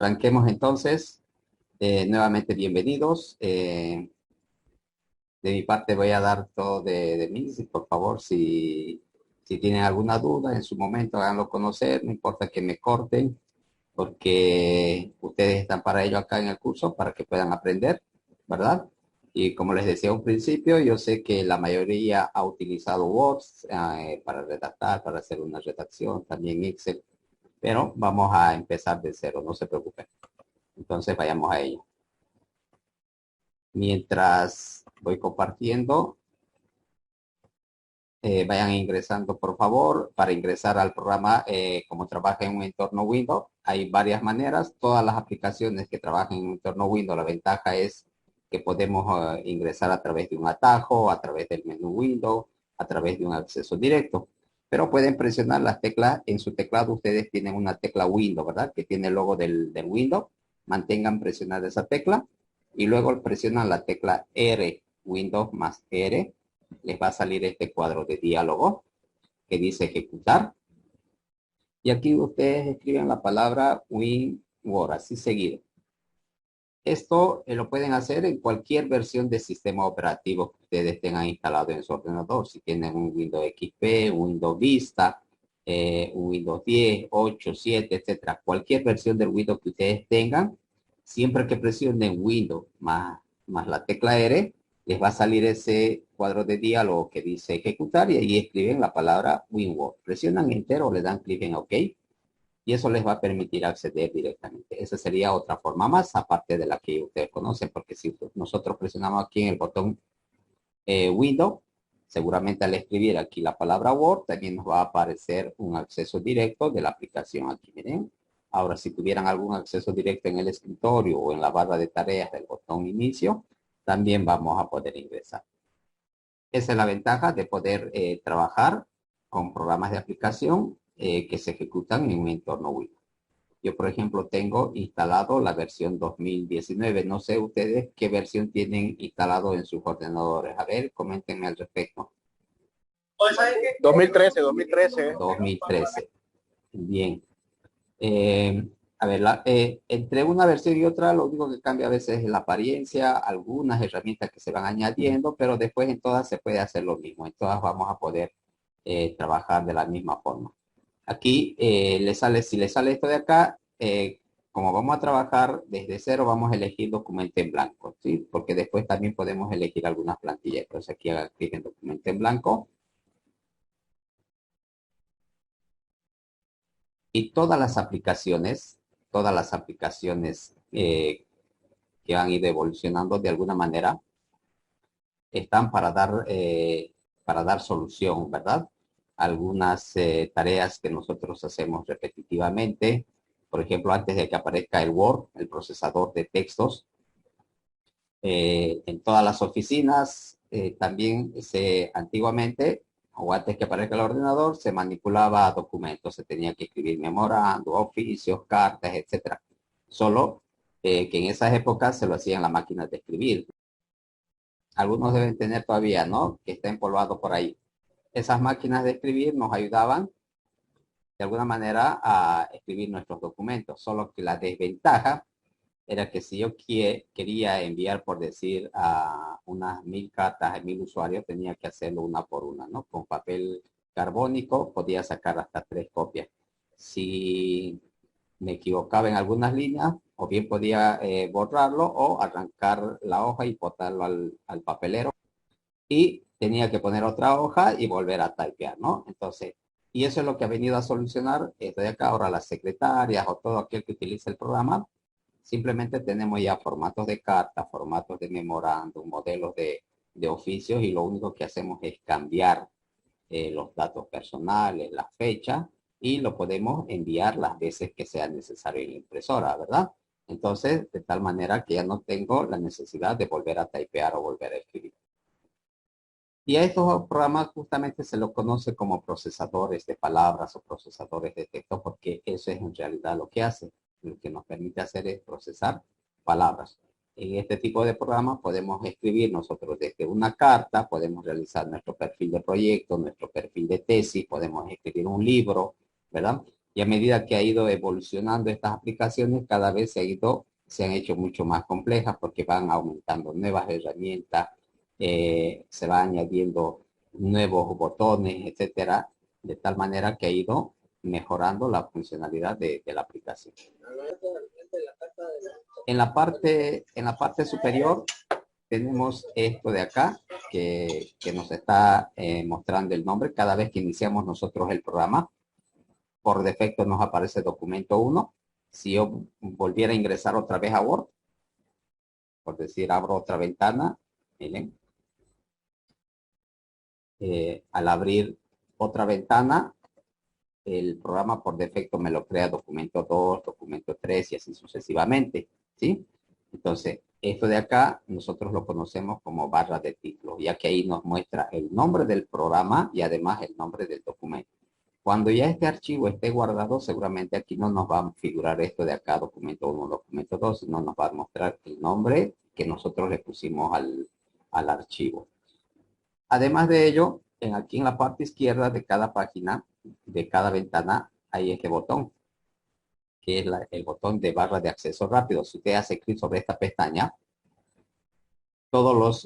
Arranquemos entonces. Nuevamente bienvenidos. De mi parte voy a dar todo de mí. Por favor, si tienen alguna duda en su momento, háganlo conocer. No importa que me corten, porque ustedes están para ello acá en el curso, para que puedan aprender, ¿verdad? Y como les decía un principio, yo sé que la mayoría ha utilizado Word para redactar, para hacer una redacción, también Excel, pero vamos a empezar de cero, no se preocupen. Entonces vayamos a ello. Mientras voy compartiendo, vayan ingresando por favor. Para ingresar al programa, como trabaja en un entorno Windows, hay varias maneras. Todas las aplicaciones que trabajan en un entorno Windows, la ventaja es que podemos ingresar a través de un atajo, a través del menú Windows, a través de un acceso directo. Pero pueden presionar las teclas. En su teclado ustedes tienen una tecla Windows, ¿verdad? Que tiene el logo del Windows. Mantengan presionada esa tecla y luego presionan la tecla R, Windows más R. Les va a salir este cuadro de diálogo que dice ejecutar. Y aquí ustedes escriben la palabra WinWord, así seguido. Esto lo pueden hacer en cualquier versión de sistema operativo que ustedes tengan instalado en su ordenador. Si tienen un Windows XP, Windows Vista, un Windows 10, 8, 7, etcétera. Cualquier versión del Windows que ustedes tengan, siempre que presionen Windows más la tecla R, les va a salir ese cuadro de diálogo que dice ejecutar y ahí escriben la palabra WinWord. Presionan Enter o le dan clic en OK y eso les va a permitir acceder directamente. Esa sería otra forma más, aparte de la que ustedes conocen, porque si nosotros presionamos aquí en el botón Windows, seguramente al escribir aquí la palabra Word, también nos va a aparecer un acceso directo de la aplicación aquí, miren. Ahora, si tuvieran algún acceso directo en el escritorio o en la barra de tareas del botón inicio, también vamos a poder ingresar. Esa es la ventaja de poder trabajar con programas de aplicación que se ejecutan en un entorno Windows. Yo, por ejemplo, tengo instalado la versión 2019. No sé ustedes qué versión tienen instalado en sus ordenadores. A ver, coméntenme al respecto. 2013, 2013. 2013. Bien. A ver, entre una versión y otra, lo único que cambia a veces es la apariencia, algunas herramientas que se van añadiendo, pero después en todas se puede hacer lo mismo. En todas vamos a poder trabajar de la misma forma. Aquí si le sale esto de acá, como vamos a trabajar desde cero, vamos a elegir documento en blanco, ¿sí? Porque después también podemos elegir algunas plantillas. Entonces aquí haga clic en documento en blanco. Y todas las aplicaciones que han ido evolucionando de alguna manera, están para dar solución, ¿verdad? Algunas tareas que nosotros hacemos repetitivamente. Por ejemplo, antes de que aparezca el Word, el procesador de textos, en todas las oficinas, también antiguamente, o antes que aparezca el ordenador, se manipulaba documentos, se tenía que escribir memorando, oficios, cartas, etcétera. Solo que en esas épocas se lo hacía en la máquina de escribir. Algunos deben tener todavía, ¿no? Que está empolvado por ahí. Esas máquinas de escribir nos ayudaban de alguna manera a escribir nuestros documentos, solo que la desventaja era que si yo quería enviar, por decir, a unas 1000 cartas a 1000 usuarios, tenía que hacerlo una por una, ¿no? Con papel carbónico podía sacar hasta 3 copias. Si me equivocaba en algunas líneas, o bien podía borrarlo o arrancar la hoja y botarlo al papelero y tenía que poner otra hoja y volver a typear, ¿no? Entonces, y eso es lo que ha venido a solucionar esto de acá. Ahora las secretarias o todo aquel que utilice el programa, simplemente tenemos ya formatos de carta, formatos de memorándum, modelos de oficios y lo único que hacemos es cambiar los datos personales, la fecha y lo podemos enviar las veces que sea necesario en la impresora, ¿verdad? Entonces, de tal manera que ya no tengo la necesidad de volver a typear o volver a escribir. Y a estos programas justamente se los conoce como procesadores de palabras o procesadores de texto porque eso es en realidad lo que hace. Lo que nos permite hacer es procesar palabras. En este tipo de programas podemos escribir nosotros desde una carta, podemos realizar nuestro perfil de proyecto, nuestro perfil de tesis, podemos escribir un libro, ¿verdad? Y a medida que ha ido evolucionando estas aplicaciones, cada vez se han hecho mucho más complejas porque van aumentando nuevas herramientas, se van añadiendo nuevos botones, etcétera, de tal manera que ha ido mejorando la funcionalidad de la aplicación. En la parte superior tenemos esto de acá que nos está mostrando el nombre. Cada vez que iniciamos nosotros el programa, por defecto nos aparece documento 1. Si yo volviera a ingresar otra vez a Word, por decir, abro otra ventana, miren, al abrir otra ventana, el programa por defecto me lo crea documento 2, documento 3 y así sucesivamente, ¿sí? Entonces, esto de acá nosotros lo conocemos como barra de título, ya que ahí nos muestra el nombre del programa y además el nombre del documento. Cuando ya este archivo esté guardado, seguramente aquí no nos va a figurar esto de acá, documento 1, documento 2, sino nos va a mostrar el nombre que nosotros le pusimos al archivo. Además de ello, aquí en la parte izquierda de cada página, de cada ventana, hay este botón, que es el botón de barra de acceso rápido. Si usted hace clic sobre esta pestaña, todas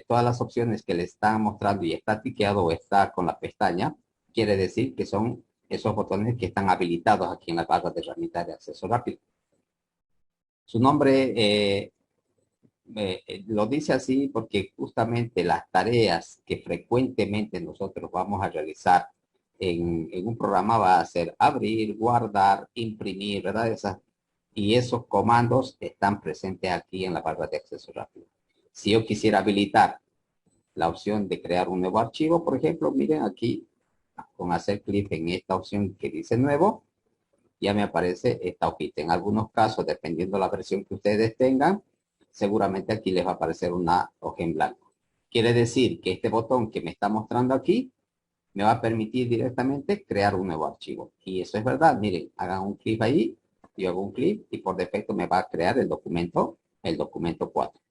las opciones que le están mostrando y está tiqueado o está con la pestaña, quiere decir que son esos botones que están habilitados aquí en la barra de herramientas de acceso rápido. Su nombre lo dice así porque justamente las tareas que frecuentemente nosotros vamos a realizar en un programa va a ser abrir, guardar, imprimir, ¿verdad? Y esos comandos están presentes aquí en la barra de acceso rápido. Si yo quisiera habilitar la opción de crear un nuevo archivo, por ejemplo, miren aquí, con hacer clic en esta opción que dice nuevo, ya me aparece esta hojita. En algunos casos, dependiendo de la versión que ustedes tengan, seguramente aquí les va a aparecer una hoja en blanco. Quiere decir que este botón que me está mostrando aquí me va a permitir directamente crear un nuevo archivo. Y eso es verdad. Miren, hagan un clic ahí, yo hago un clic y por defecto me va a crear el documento 4.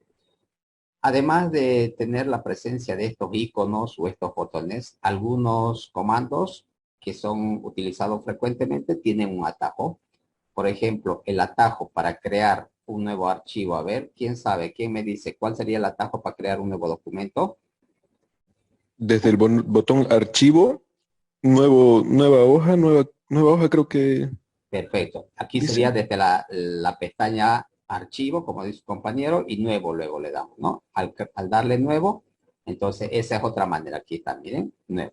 Además de tener la presencia de estos iconos o estos botones, algunos comandos que son utilizados frecuentemente tienen un atajo. Por ejemplo, el atajo para crear un nuevo archivo. A ver, ¿quién sabe? ¿Quién me dice cuál sería el atajo para crear un nuevo documento? Desde el botón archivo, nueva hoja creo que Perfecto. Aquí dice. sería desde la pestaña archivo, como dice su compañero, y nuevo luego le damos, ¿no? Al darle nuevo, entonces esa es otra manera. Aquí está, miren, nuevo.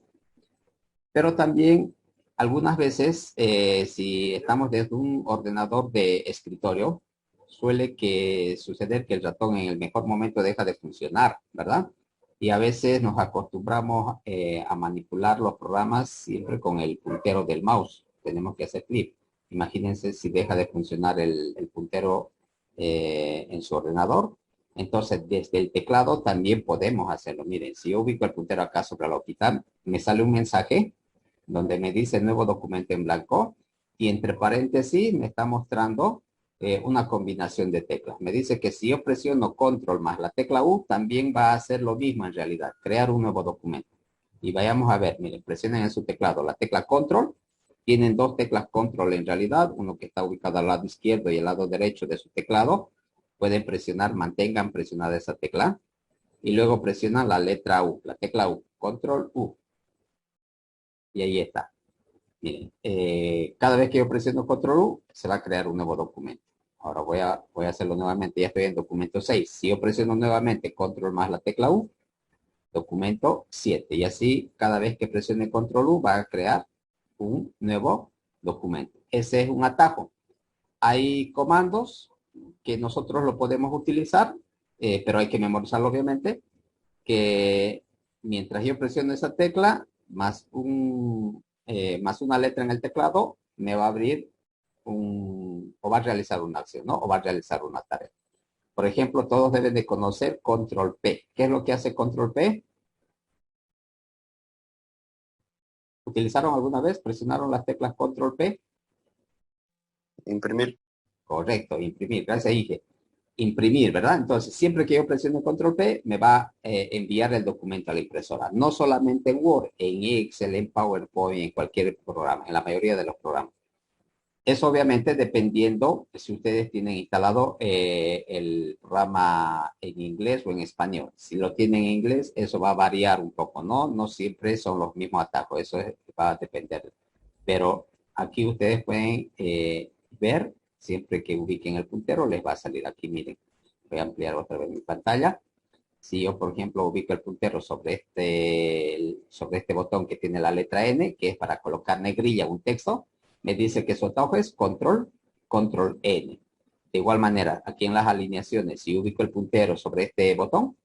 Pero también algunas veces, si estamos desde un ordenador de escritorio, suele suceder que el ratón en el mejor momento deja de funcionar, ¿verdad? Y a veces nos acostumbramos a manipular los programas siempre con el puntero del mouse. Tenemos que hacer clic. Imagínense si deja de funcionar el puntero en su ordenador. Entonces, desde el teclado también podemos hacerlo. Miren, si yo ubico el puntero acá sobre la hojita, me sale un mensaje donde me dice nuevo documento en blanco y entre paréntesis me está mostrando una combinación de teclas. Me dice que si yo presiono control más la tecla U, también va a hacer lo mismo en realidad, crear un nuevo documento. Y vayamos a ver, miren, presionen en su teclado la tecla control. Tienen dos teclas control en realidad, uno que está ubicado al lado izquierdo y al lado derecho de su teclado. Pueden presionar, mantengan presionada esa tecla y luego presionan la letra U, la tecla U, control U. Y ahí está. Miren, cada vez que yo presiono control U, se va a crear un nuevo documento. Ahora voy a hacerlo nuevamente. Ya estoy en documento 6. Si yo presiono nuevamente control más la tecla U, documento 7. Y así, cada vez que presione control U, va a crear un nuevo documento. Ese es un atajo. Hay comandos que nosotros lo podemos utilizar, pero hay que memorizarlo obviamente, que mientras yo presiono esa tecla, más una letra en el teclado, me va a abrir o va a realizar una acción, ¿no? O va a realizar una tarea. Por ejemplo, todos deben de conocer control P. ¿Qué es lo que hace control P? ¿Utilizaron alguna vez? ¿Presionaron las teclas control P? Imprimir. Correcto, imprimir. Gracias, Ige. Imprimir, ¿verdad? Entonces, siempre que yo presione control P, me va a enviar el documento a la impresora. No solamente en Word, en Excel, en PowerPoint, en cualquier programa, en la mayoría de los programas. Eso obviamente dependiendo si ustedes tienen instalado el programa en inglés o en español. Si lo tienen en inglés, eso va a variar un poco, ¿no? No siempre son los mismos atajos, va a depender. Pero aquí ustedes pueden ver, siempre que ubiquen el puntero, les va a salir aquí, miren. Voy a ampliar otra vez mi pantalla. Si yo, por ejemplo, ubico el puntero sobre este botón que tiene la letra N, que es para colocar negrilla un texto, me dice que su atajo es control N. De igual manera, aquí en las alineaciones, si ubico el puntero sobre este botón,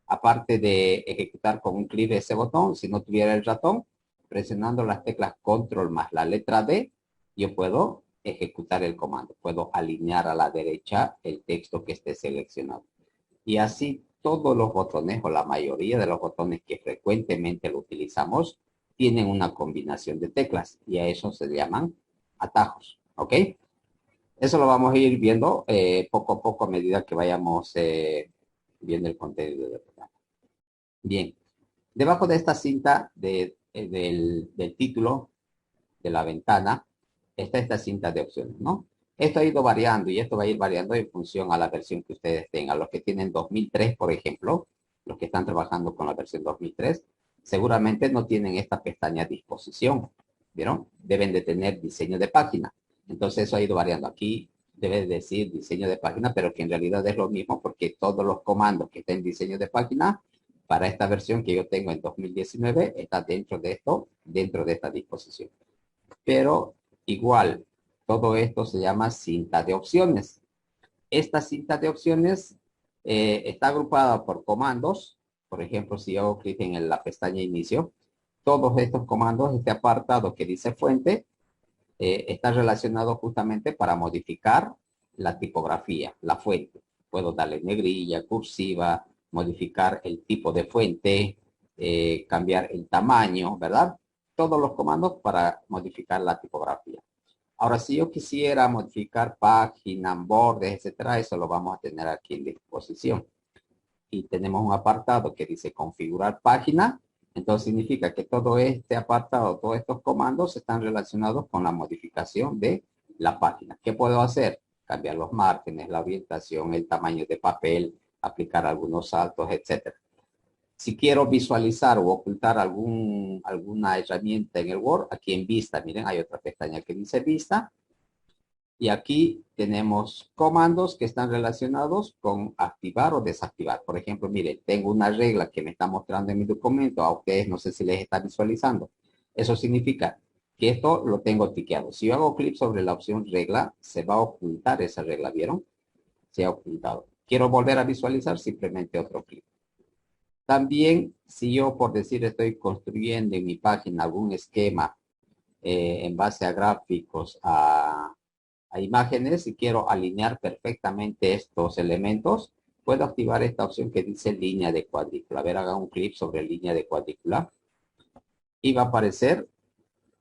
aparte de ejecutar con un clic de ese botón, si no tuviera el ratón, presionando las teclas control más la letra D, yo puedo ejecutar el comando. Puedo alinear a la derecha el texto que esté seleccionado. Y así todos los botones o la mayoría de los botones que frecuentemente lo utilizamos tienen una combinación de teclas y a eso se llaman atajos. ¿Ok? Eso lo vamos a ir viendo poco a poco a medida que vayamos viendo el contenido del programa. Bien, debajo de esta cinta del título de la ventana está esta cinta de opciones, ¿no? Esto ha ido variando y esto va a ir variando en función a la versión que ustedes tengan. Los que tienen 2003, por ejemplo, los que están trabajando con la versión 2003, seguramente no tienen esta pestaña a disposición, ¿vieron? Deben de tener diseño de página. Entonces eso ha ido variando. Aquí debe decir diseño de página, pero que en realidad es lo mismo porque todos los comandos que estén en diseño de página para esta versión que yo tengo en 2019 está dentro de esto, dentro de esta disposición. Pero igual, todo esto se llama cinta de opciones. Esta cinta de opciones está agrupada por comandos. Por ejemplo, si yo hago clic en la pestaña inicio, todos estos comandos, este apartado que dice fuente, está relacionado justamente para modificar la tipografía, la fuente. Puedo darle negrilla, cursiva, modificar el tipo de fuente, cambiar el tamaño, ¿verdad? Todos los comandos para modificar la tipografía. Ahora, si yo quisiera modificar página, bordes, etcétera, eso lo vamos a tener aquí en disposición. Y tenemos un apartado que dice configurar página. Entonces significa que todo este apartado, todos estos comandos están relacionados con la modificación de la página. ¿Qué puedo hacer? Cambiar los márgenes, la orientación, el tamaño de papel, aplicar algunos saltos, etcétera. Si quiero visualizar o ocultar alguna herramienta en el Word, aquí en Vista, miren, hay otra pestaña que dice Vista. Y aquí tenemos comandos que están relacionados con activar o desactivar. Por ejemplo, miren, tengo una regla que me está mostrando en mi documento. A ustedes no sé si les está visualizando. Eso significa que esto lo tengo tiqueado. Si yo hago clic sobre la opción regla, se va a ocultar esa regla. ¿Vieron? Se ha ocultado. Quiero volver a visualizar, simplemente otro clic. También, si yo, por decir, estoy construyendo en mi página algún esquema en base a gráficos, a imágenes y quiero alinear perfectamente estos elementos, puedo activar esta opción que dice línea de cuadrícula. A ver, haga un clic sobre línea de cuadrícula y va a aparecer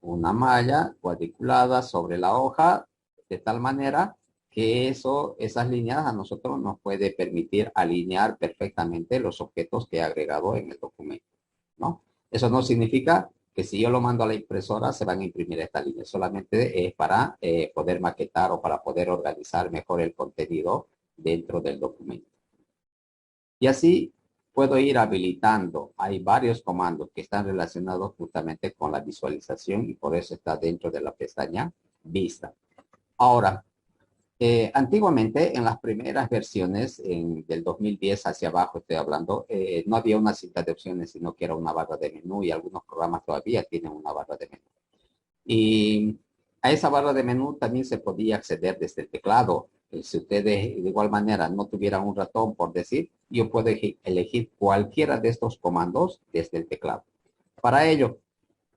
una malla cuadriculada sobre la hoja de tal manera que esas líneas a nosotros nos puede permitir alinear perfectamente los objetos que he agregado en el documento, ¿no? Eso no significa que si yo lo mando a la impresora se van a imprimir estas líneas, solamente es para poder maquetar o para poder organizar mejor el contenido dentro del documento. Y así puedo ir habilitando. Hay varios comandos que están relacionados justamente con la visualización y por eso está dentro de la pestaña Vista. Ahora, antiguamente, en las primeras versiones, del 2010 hacia abajo estoy hablando, no había una cinta de opciones, sino que era una barra de menú y algunos programas todavía tienen una barra de menú. Y a esa barra de menú también se podía acceder desde el teclado. Si ustedes de igual manera no tuvieran un ratón, por decir, yo puedo elegir cualquiera de estos comandos desde el teclado. Para ello,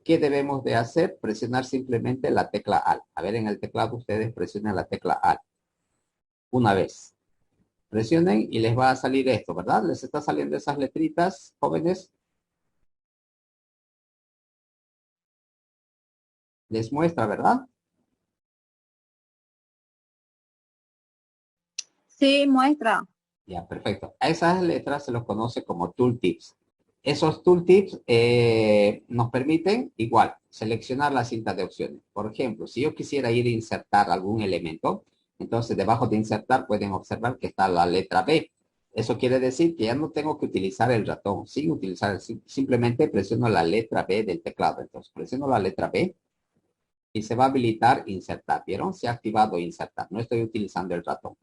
¿qué debemos de hacer? Presionar simplemente la tecla Alt. A ver, en el teclado ustedes presionan la tecla Alt una vez. Presionen y les va a salir esto, ¿verdad? Les está saliendo esas letritas, jóvenes. Les muestra, ¿verdad? Sí, muestra. Ya, perfecto. A esas letras se los conoce como tooltips. Esos tooltips nos permiten igual seleccionar la cinta de opciones. Por ejemplo, si yo quisiera ir a insertar algún elemento, entonces debajo de insertar pueden observar que está la letra B. Eso quiere decir que ya no tengo que utilizar el ratón, sin utilizar, simplemente presiono la letra B del teclado. Entonces presiono la letra B y se va a habilitar insertar. ¿Vieron? Se ha activado insertar. No estoy utilizando el ratón.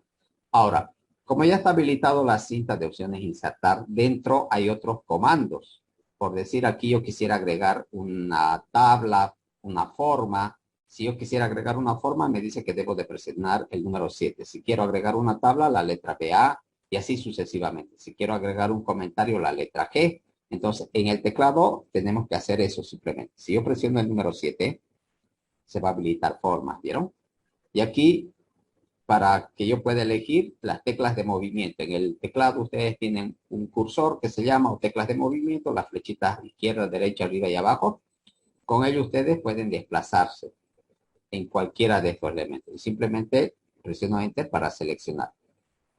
Ahora, como ya está habilitado la cinta de opciones insertar, dentro hay otros comandos. Por decir aquí yo quisiera agregar una tabla, una forma. Si yo quisiera agregar una forma, me dice que debo de presionar el número 7. Si quiero agregar una tabla, la letra BA y así sucesivamente. Si quiero agregar un comentario, la letra G. Entonces, en el teclado tenemos que hacer eso simplemente. Si yo presiono el número 7, se va a habilitar formas, ¿vieron? Y aquí para que yo pueda elegir las teclas de movimiento. En el teclado ustedes tienen un cursor que se llama o teclas de movimiento, las flechitas izquierda, derecha, arriba y abajo. Con ello ustedes pueden desplazarse en cualquiera de estos elementos. Y simplemente presiono Enter para seleccionar.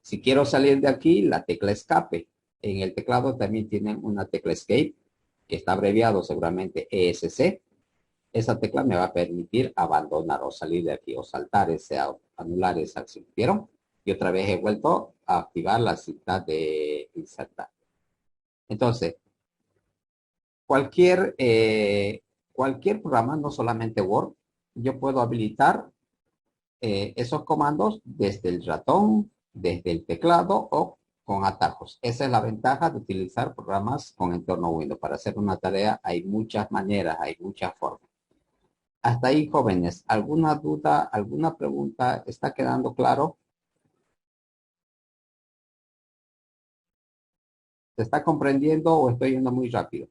Si quiero salir de aquí, la tecla escape. En el teclado también tienen una tecla Escape, que está abreviado seguramente ESC. Esa tecla me va a permitir abandonar o salir de aquí o saltar anular esa acción. ¿Vieron? Y otra vez he vuelto a activar la cinta de insertar. Entonces, cualquier, cualquier programa, no solamente Word, yo puedo habilitar esos comandos desde el ratón, desde el teclado o con atajos. Esa es la ventaja de utilizar programas con entorno Windows. Para hacer una tarea hay muchas maneras, hay muchas formas. Hasta ahí, jóvenes, ¿alguna duda, alguna pregunta? ¿Está quedando claro? ¿Se está comprendiendo o estoy yendo muy rápido?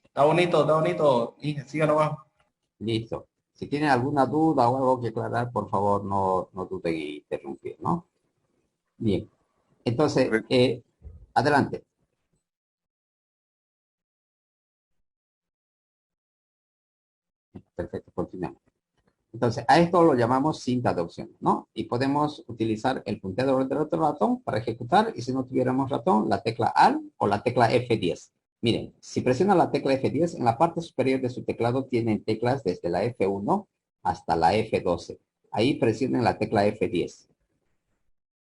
Está bonito, está bonito. Y siga nomás. Listo. Si tienen alguna duda o algo que aclarar, por favor, no duden en interrumpir, ¿no? Bien. Entonces, Correcto. adelante. Perfecto, continuamos. Entonces, a esto lo llamamos cinta de opciones, ¿no? Y podemos utilizar el puntero del otro ratón para ejecutar, y si no tuviéramos ratón, la tecla Alt o la tecla F10. Miren, si presiona la tecla F10, en la parte superior de su teclado tienen teclas desde la F1 hasta la F12. Ahí presionen la tecla F10.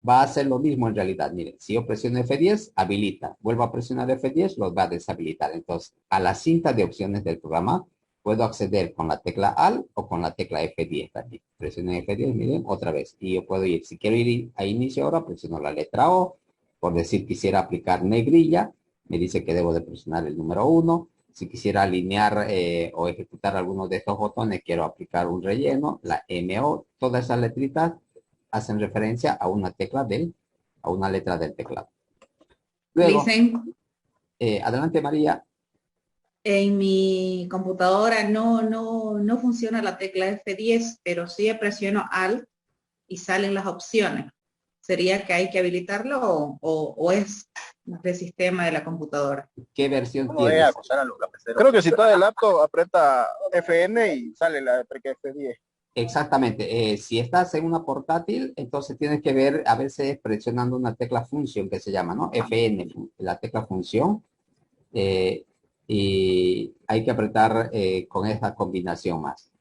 Va a hacer lo mismo en realidad. Miren, si yo presiono F10, habilita. Vuelvo a presionar F10, los va a deshabilitar. Entonces, a la cinta de opciones del programa, puedo acceder con la tecla Alt o con la tecla F10 también. Presiono F10, miren, otra vez. Y yo puedo ir, si quiero ir a inicio ahora, presiono la letra O. Por decir, quisiera aplicar negrilla, me dice que debo de presionar el número 1. Si quisiera alinear o ejecutar alguno de estos botones, quiero aplicar un relleno, la MO, todas esas letritas hacen referencia a una tecla a una letra del teclado. Luego, Listen, adelante María. en mi computadora no funciona la tecla F10, pero sí presiono Alt y salen las opciones. ¿Sería que hay que habilitarlo o es de sistema de la computadora? ¿Qué versión ¿Cómo voy a tienes? acusar a los lapeceros? Creo que si está de laptop, aprieta FN y sale la F10. Exactamente. Si estás en una portátil, entonces tienes que ver a veces presionando una tecla función que se llama, ¿no? FN, la tecla función. Y hay que apretar con esta combinación más.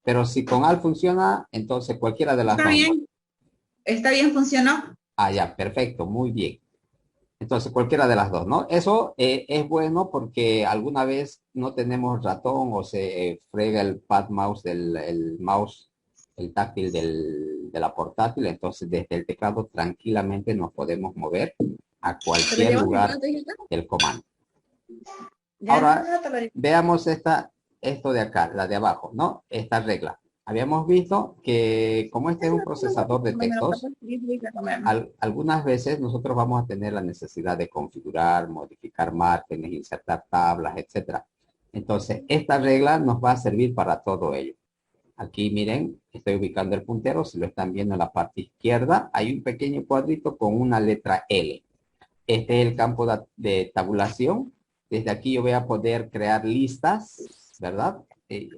Pero si con Alt funciona, entonces cualquiera de las dos. Está bien, funcionó. Ah, ya, perfecto, muy bien. Entonces, cualquiera de las dos, ¿no? Eso es bueno porque alguna vez no tenemos ratón o se frega el pad mouse el mouse, el táctil de la portátil. Entonces, desde el teclado tranquilamente nos podemos mover a cualquier lugar del comando. Ahora, veamos esto de acá, la de abajo, ¿no? Esta regla. Habíamos visto que como este es un procesador de textos, algunas veces nosotros vamos a tener la necesidad de configurar, modificar márgenes, insertar tablas, etcétera. Entonces, esta regla nos va a servir para todo ello. Aquí miren, estoy ubicando el puntero, si lo están viendo en la parte izquierda, hay un pequeño cuadrito con una letra L. Este es el campo de tabulación. Desde aquí yo voy a poder crear listas, ¿verdad?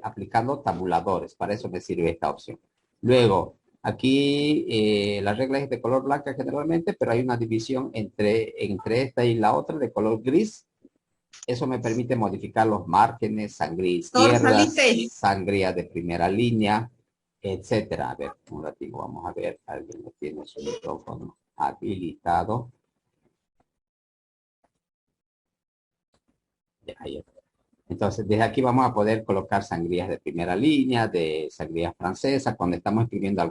aplicando tabuladores. Para eso me sirve esta opción. Luego, aquí la regla es de color blanca generalmente, pero hay una división entre esta y la otra de color gris. Eso me permite modificar los márgenes, sangría izquierda, sangría de primera línea, etcétera. A ver, un ratito, vamos a ver. Alguien tiene su micrófono habilitado. Ya, ahí está. Entonces, desde aquí vamos a poder colocar sangrías de primera línea, de sangría francesa, cuando estamos escribiendo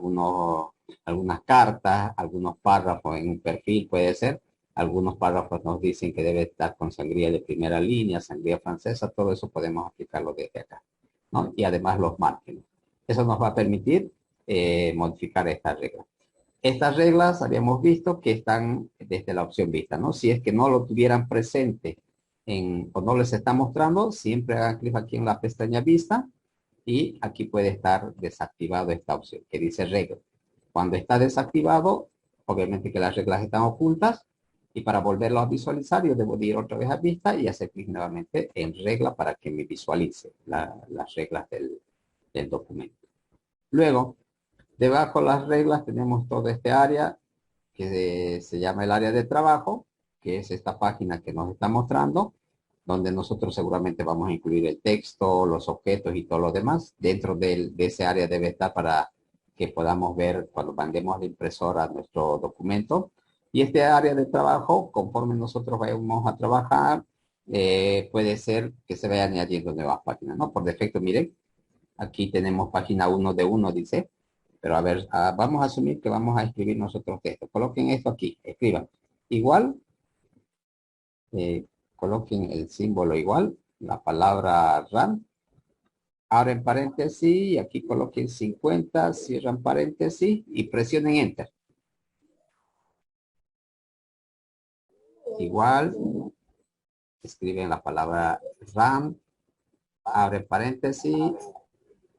algunas cartas, algunos párrafos en un perfil, puede ser. Algunos párrafos nos dicen que debe estar con sangría de primera línea, sangría francesa, todo eso podemos aplicarlo desde acá, ¿no? Y además los márgenes. Eso nos va a permitir modificar estas reglas. Estas reglas habíamos visto que están desde la opción vista, ¿no? Si es que no lo tuvieran presente o no les está mostrando, siempre hagan clic aquí en la pestaña vista y aquí puede estar desactivado esta opción que dice regla. Cuando está desactivado, obviamente que las reglas están ocultas y para volverlo a visualizar yo debo de ir otra vez a vista y hacer clic nuevamente en regla para que me visualice las reglas del documento. Luego, debajo de las reglas tenemos toda este área que se llama el área de trabajo, que es esta página que nos está mostrando, donde nosotros seguramente vamos a incluir el texto, los objetos y todo lo demás. Dentro de ese área debe estar para que podamos ver cuando mandemos la impresora nuestro documento. Y este área de trabajo, conforme nosotros vayamos a trabajar, puede ser que se vayan añadiendo nuevas páginas, ¿no? Por defecto, miren, aquí tenemos página 1 de 1, dice. Pero a ver, vamos a asumir que vamos a escribir nosotros texto. Coloquen esto aquí, escriban. Igual, coloquen el símbolo igual, la palabra RAM. Abren paréntesis y aquí coloquen 50, cierran paréntesis y presionen Enter. Igual, escriben la palabra RAM, abren paréntesis,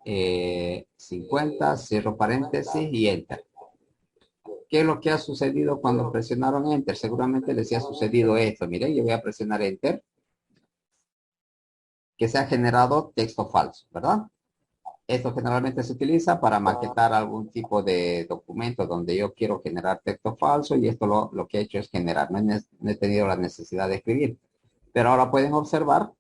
50, cierro paréntesis y Enter. ¿Qué es lo que ha sucedido cuando presionaron Enter? Seguramente les ha sucedido esto. Miren, yo voy a presionar Enter. Que se ha generado texto falso, ¿verdad? Esto generalmente se utiliza para maquetar algún tipo de documento donde yo quiero generar texto falso y esto lo que he hecho es generar. No he tenido la necesidad de escribir. Pero ahora pueden observar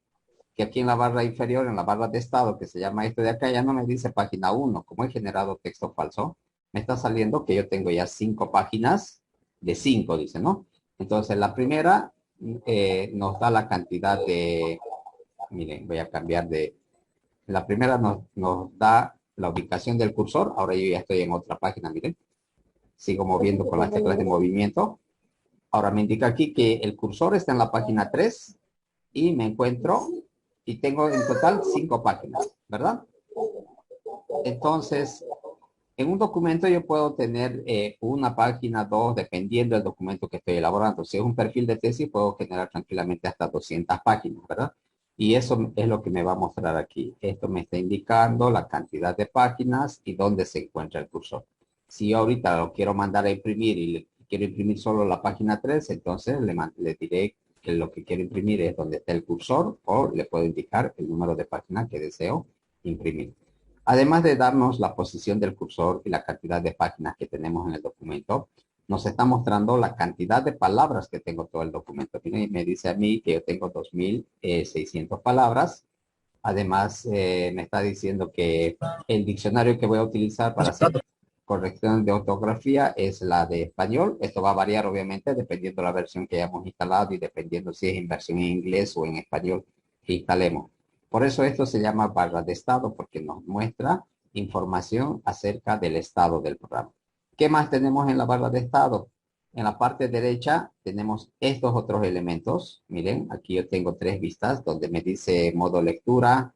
que aquí en la barra inferior, en la barra de estado, que se llama esto de acá, ya no me dice página 1. Como he generado texto falso, me está saliendo que yo tengo ya 5 páginas de 5, dice, ¿no? Entonces, la primera nos da la cantidad de... Miren, voy a cambiar de... La primera nos da la ubicación del cursor. Ahora yo ya estoy en otra página, miren. Sigo moviendo con las teclas de movimiento. Ahora me indica aquí que el cursor está en la página 3 y me encuentro y tengo en total 5 páginas, ¿verdad? Entonces, en un documento yo puedo tener una página, 2, dependiendo del documento que estoy elaborando. Si es un perfil de tesis, puedo generar tranquilamente hasta 200 páginas, ¿verdad? Y eso es lo que me va a mostrar aquí. Esto me está indicando la cantidad de páginas y dónde se encuentra el cursor. Si yo ahorita lo quiero mandar a imprimir y quiero imprimir solo la página 3, entonces le diré que lo que quiero imprimir es donde está el cursor o le puedo indicar el número de páginas que deseo imprimir. Además de darnos la posición del cursor y la cantidad de páginas que tenemos en el documento, nos está mostrando la cantidad de palabras que tengo todo el documento. Me dice a mí que yo tengo 2,600 palabras. Además, me está diciendo que el diccionario que voy a utilizar para hacer corrección de ortografía es la de español. Esto va a variar, obviamente, dependiendo de la versión que hayamos instalado y dependiendo si es en versión en inglés o en español que instalemos. Por eso esto se llama barra de estado, porque nos muestra información acerca del estado del programa. ¿Qué más tenemos en la barra de estado? En la parte derecha tenemos estos otros elementos. Miren, aquí yo tengo 3 vistas donde me dice modo lectura,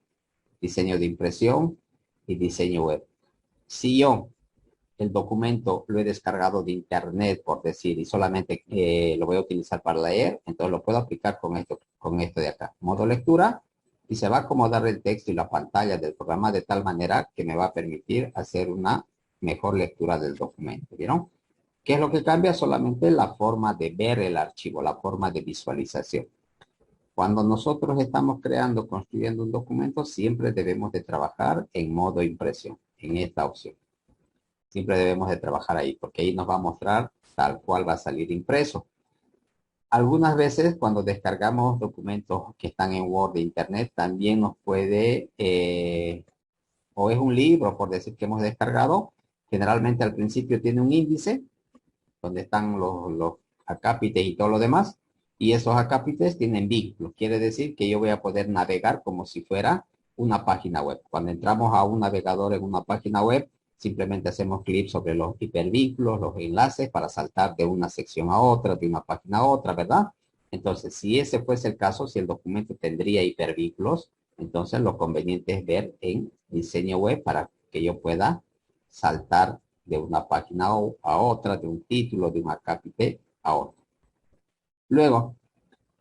diseño de impresión y diseño web. Si yo el documento lo he descargado de internet, por decir, y solamente lo voy a utilizar para leer, entonces lo puedo aplicar con esto de acá. Modo lectura, y se va a acomodar el texto y la pantalla del programa de tal manera que me va a permitir hacer una mejor lectura del documento, ¿vieron? ¿Qué es lo que cambia? Solamente la forma de ver el archivo, la forma de visualización. Cuando nosotros estamos creando, construyendo un documento, siempre debemos de trabajar en modo impresión, en esta opción. Siempre debemos de trabajar ahí, porque ahí nos va a mostrar tal cual va a salir impreso. Algunas veces cuando descargamos documentos que están en Word de Internet, también nos puede, o es un libro, por decir que hemos descargado, generalmente al principio tiene un índice, donde están los acápites y todo lo demás, y esos acápites tienen vínculos. Quiere decir que yo voy a poder navegar como si fuera una página web. Cuando entramos a un navegador en una página web, simplemente hacemos clic sobre los hipervínculos, los enlaces para saltar de una sección a otra, de una página a otra, ¿verdad? Entonces, si ese fuese el caso, si el documento tendría hipervínculos, entonces lo conveniente es ver en diseño web para que yo pueda saltar de una página a otra, de un título, de un acápite a otro. Luego,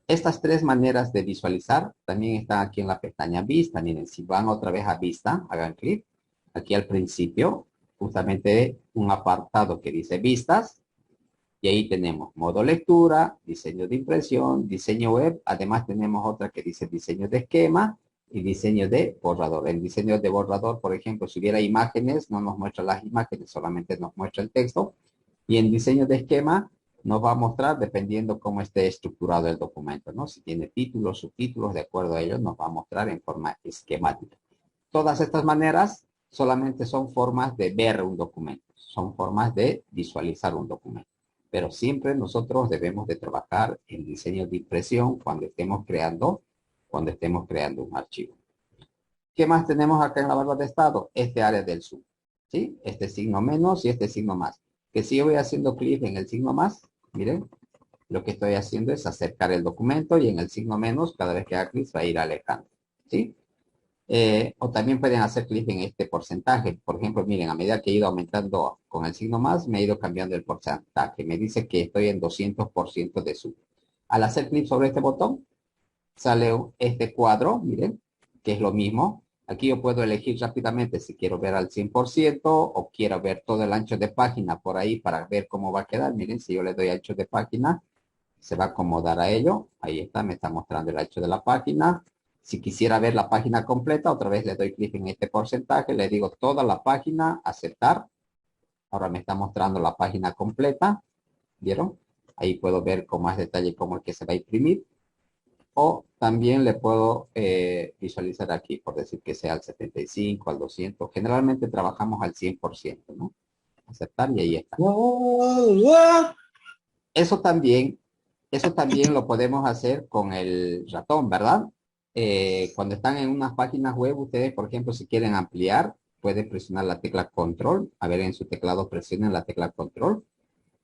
estas tres maneras de visualizar también están aquí en la pestaña Vista. Miren, si van otra vez a Vista, hagan clic. Aquí al principio, justamente un apartado que dice Vistas. Y ahí tenemos modo lectura, diseño de impresión, diseño web. Además tenemos otra que dice diseño de esquema y diseño de borrador. En diseño de borrador, por ejemplo, si hubiera imágenes, no nos muestra las imágenes, solamente nos muestra el texto. Y en diseño de esquema nos va a mostrar dependiendo cómo esté estructurado el documento, ¿no? Si tiene títulos, subtítulos, de acuerdo a ellos, nos va a mostrar en forma esquemática. Todas estas maneras solamente son formas de ver un documento, son formas de visualizar un documento. Pero siempre nosotros debemos de trabajar en diseño de impresión cuando estemos creando un archivo. ¿Qué más tenemos acá en la barra de estado? Este área del zoom, ¿sí? Este signo menos y este signo más. Que si yo voy haciendo clic en el signo más, miren, lo que estoy haciendo es acercar el documento y en el signo menos, cada vez que haga clic va a ir alejando, ¿sí? O también pueden hacer clic en este porcentaje. Por ejemplo, miren, a medida que he ido aumentando con el signo más, me he ido cambiando el porcentaje. Me dice que estoy en 200% de zoom. Al hacer clic sobre este botón, sale este cuadro, miren, que es lo mismo. Aquí yo puedo elegir rápidamente si quiero ver al 100% o quiero ver todo el ancho de página por ahí para ver cómo va a quedar. Miren, si yo le doy ancho de página, se va a acomodar a ello. Ahí está, me está mostrando el ancho de la página. Si quisiera ver la página completa, otra vez le doy clic en este porcentaje, le digo toda la página, aceptar. Ahora me está mostrando la página completa. ¿Vieron? Ahí puedo ver con más detalle cómo es que se va a imprimir. O también le puedo visualizar aquí, por decir que sea al 75, al 200. Generalmente trabajamos al 100%, ¿no? Aceptar y ahí está. Eso también lo podemos hacer con el ratón, ¿verdad? Cuando están en unas páginas web, ustedes, por ejemplo, si quieren ampliar, pueden presionar la tecla control. A ver, en su teclado presionen la tecla control.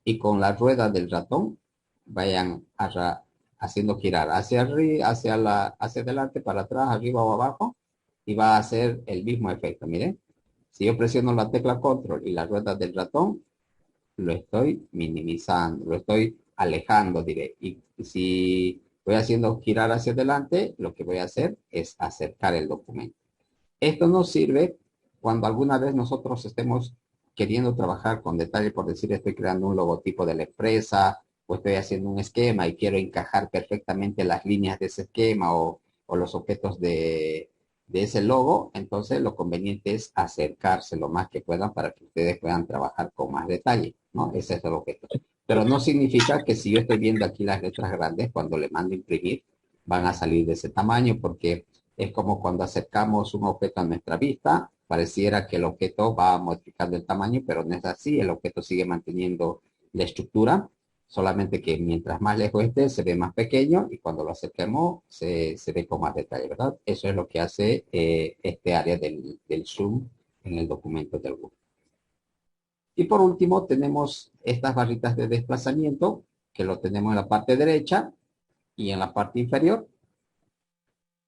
Y con la rueda del ratón, vayan haciendo girar hacia arriba, hacia adelante, para atrás, arriba o abajo. Y va a hacer el mismo efecto, miren. Si yo presiono la tecla control y la rueda del ratón, lo estoy minimizando, lo estoy alejando, diré. Y si voy haciendo girar hacia adelante, lo que voy a hacer es acercar el documento. Esto nos sirve cuando alguna vez nosotros estemos queriendo trabajar con detalle, por decir, estoy creando un logotipo de la empresa, o estoy haciendo un esquema y quiero encajar perfectamente las líneas de ese esquema o los objetos de ese logo, entonces lo conveniente es acercarse lo más que puedan para que ustedes puedan trabajar con más detalle, ¿no? Ese es el objeto. Pero no significa que si yo estoy viendo aquí las letras grandes, cuando le mando a imprimir, van a salir de ese tamaño, porque es como cuando acercamos un objeto a nuestra vista, pareciera que el objeto va modificando el tamaño, pero no es así, el objeto sigue manteniendo la estructura, solamente que mientras más lejos esté, se ve más pequeño y cuando lo acerquemos, se ve con más detalle, ¿verdad? Eso es lo que hace este área del zoom en el documento del Word. Y por último, tenemos estas barritas de desplazamiento, que lo tenemos en la parte derecha y en la parte inferior.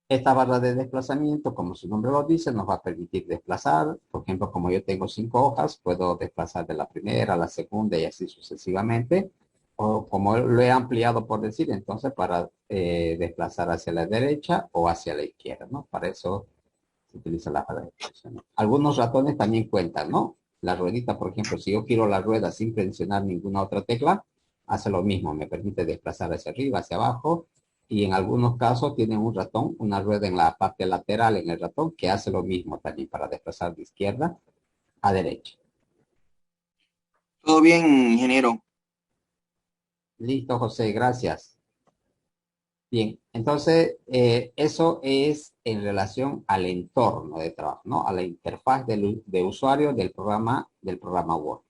Esta barra de desplazamiento, como su nombre lo dice, nos va a permitir desplazar. Por ejemplo, como yo tengo 5 hojas, puedo desplazar de la primera a la segunda y así sucesivamente. O como lo he ampliado, por decir, entonces para desplazar hacia la derecha o hacia la izquierda, ¿no? Para eso se utiliza la barra de desplazamiento. Algunos ratones también cuentan, ¿no? La ruedita, por ejemplo, si yo giro la rueda sin presionar ninguna otra tecla, hace lo mismo. Me permite desplazar hacia arriba, hacia abajo, y en algunos casos tienen un ratón, una rueda en la parte lateral en el ratón que hace lo mismo también para desplazar de izquierda a derecha. Todo bien, ingeniero. Listo, José, gracias. Bien, entonces eso es en relación al entorno de trabajo, ¿no? A la interfaz de usuario del programa Word.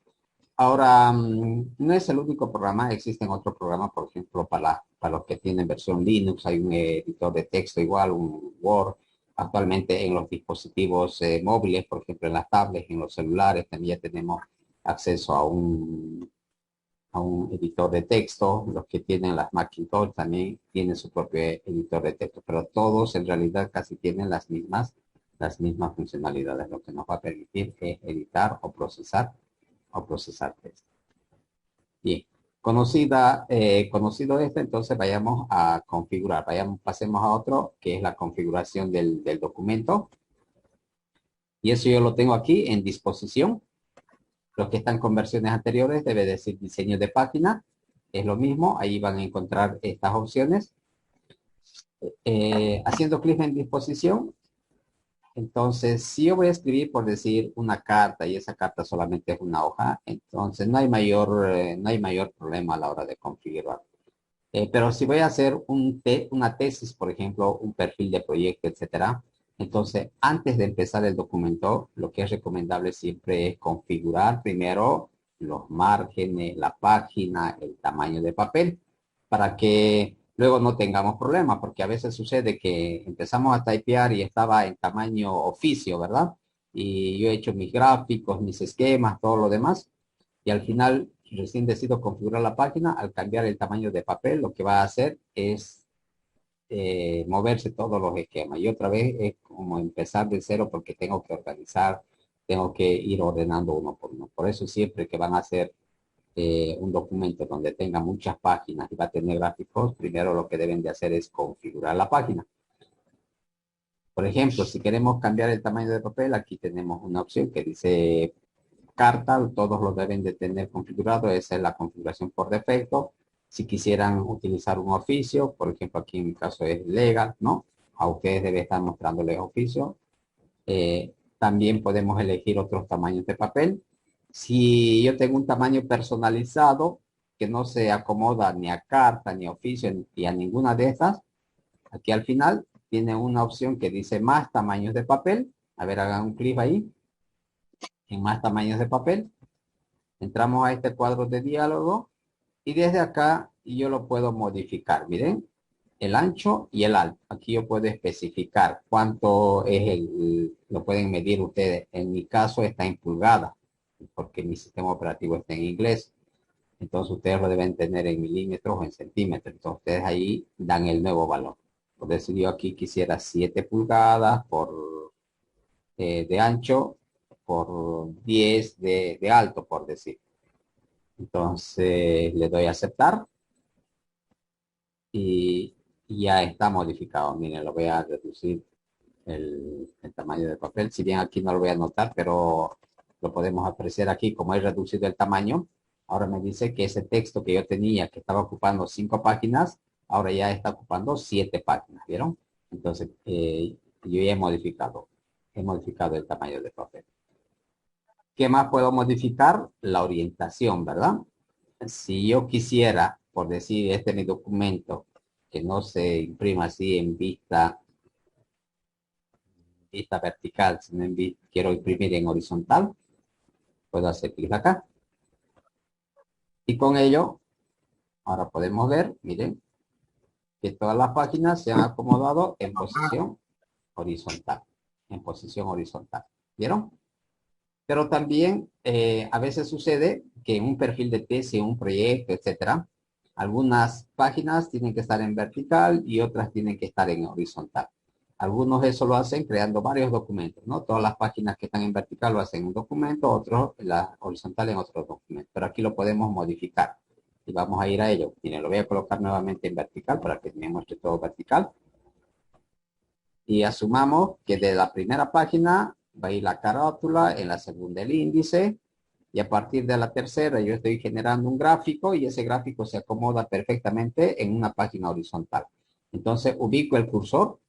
Ahora, no es el único programa, existen otros programas, por ejemplo, para los que tienen versión Linux, hay un editor de texto igual, un Word. Actualmente en los dispositivos móviles, por ejemplo, en las tablets, en los celulares, también ya tenemos acceso a un editor de texto. Los que tienen las Macintosh también tienen su propio editor de texto, pero todos en realidad casi tienen las mismas funcionalidades, lo que nos va a permitir es editar o procesar texto. Bien, conocido esto, entonces vayamos a configurar, pasemos a otro, que es la configuración del documento. Y eso yo lo tengo aquí en disposición. Los que están con versiones anteriores debe decir diseño de página. Es lo mismo, ahí van a encontrar estas opciones. Haciendo clic en disposición, entonces si yo voy a escribir por decir una carta y esa carta solamente es una hoja, entonces no hay mayor problema a la hora de configurar. Pero si voy a hacer una tesis, por ejemplo, un perfil de proyecto, etcétera, entonces antes de empezar el documento, lo que es recomendable siempre es configurar primero los márgenes, la página, el tamaño de papel, para que luego no tengamos problemas, porque a veces sucede que empezamos a typear y estaba en tamaño oficio, ¿verdad? Y yo he hecho mis gráficos, mis esquemas, todo lo demás, y al final recién decido configurar la página. Al cambiar el tamaño de papel, lo que va a hacer es moverse todos los esquemas. Y otra vez es como empezar de cero porque tengo que organizar, tengo que ir ordenando uno por uno. Por eso siempre que van a hacer un documento donde tenga muchas páginas y va a tener gráficos, primero lo que deben de hacer es configurar la página. Por ejemplo, si queremos cambiar el tamaño de papel, aquí tenemos una opción que dice carta, todos lo deben de tener configurado, esa es la configuración por defecto. Si quisieran utilizar un oficio, por ejemplo, aquí en mi caso es legal, ¿no? A ustedes debe estar mostrándoles oficio. También podemos elegir otros tamaños de papel. Si yo tengo un tamaño personalizado que no se acomoda ni a carta, ni a oficio, ni a ninguna de estas, aquí al final tiene una opción que dice más tamaños de papel. A ver, hagan un clic ahí en más tamaños de papel. Entramos a este cuadro de diálogo y desde acá yo lo puedo modificar. Miren, el ancho y el alto. Aquí yo puedo especificar cuánto es lo pueden medir ustedes. En mi caso está en pulgadas, porque mi sistema operativo está en inglés. Entonces ustedes lo deben tener en milímetros o en centímetros. Entonces ustedes ahí dan el nuevo valor. Por decir, yo aquí quisiera 7 pulgadas de ancho por 10 de alto, por decir. Entonces le doy a aceptar y ya está modificado. Miren, lo voy a reducir el tamaño del papel. Si bien aquí no lo voy a anotar, pero lo podemos apreciar aquí como he reducido el tamaño. Ahora me dice que ese texto que yo tenía que estaba ocupando 5 páginas, ahora ya está ocupando 7 páginas, ¿vieron? Entonces yo ya he modificado el tamaño del papel. ¿Qué más puedo modificar? La orientación, ¿verdad? Si yo quisiera, por decir, este es mi documento, que no se imprima así en vista vertical, sino quiero imprimir en horizontal, puedo hacer clic acá. Y con ello, ahora podemos ver, miren, que todas las páginas se han acomodado en posición horizontal. En posición horizontal. ¿Vieron? Pero también a veces sucede que en un perfil de tesis, un proyecto, etcétera, algunas páginas tienen que estar en vertical y otras tienen que estar en horizontal. Algunos eso lo hacen creando varios documentos, ¿no? Todas las páginas que están en vertical lo hacen en un documento, otros en la horizontal en otro documento. Pero aquí lo podemos modificar y vamos a ir a ello. Miren, lo voy a colocar nuevamente en vertical para que me muestre todo vertical. Y asumamos que de la primera página va a ir la carátula, en la segunda el índice, y a partir de la tercera yo estoy generando un gráfico y ese gráfico se acomoda perfectamente en una página horizontal. Entonces ubico el cursor,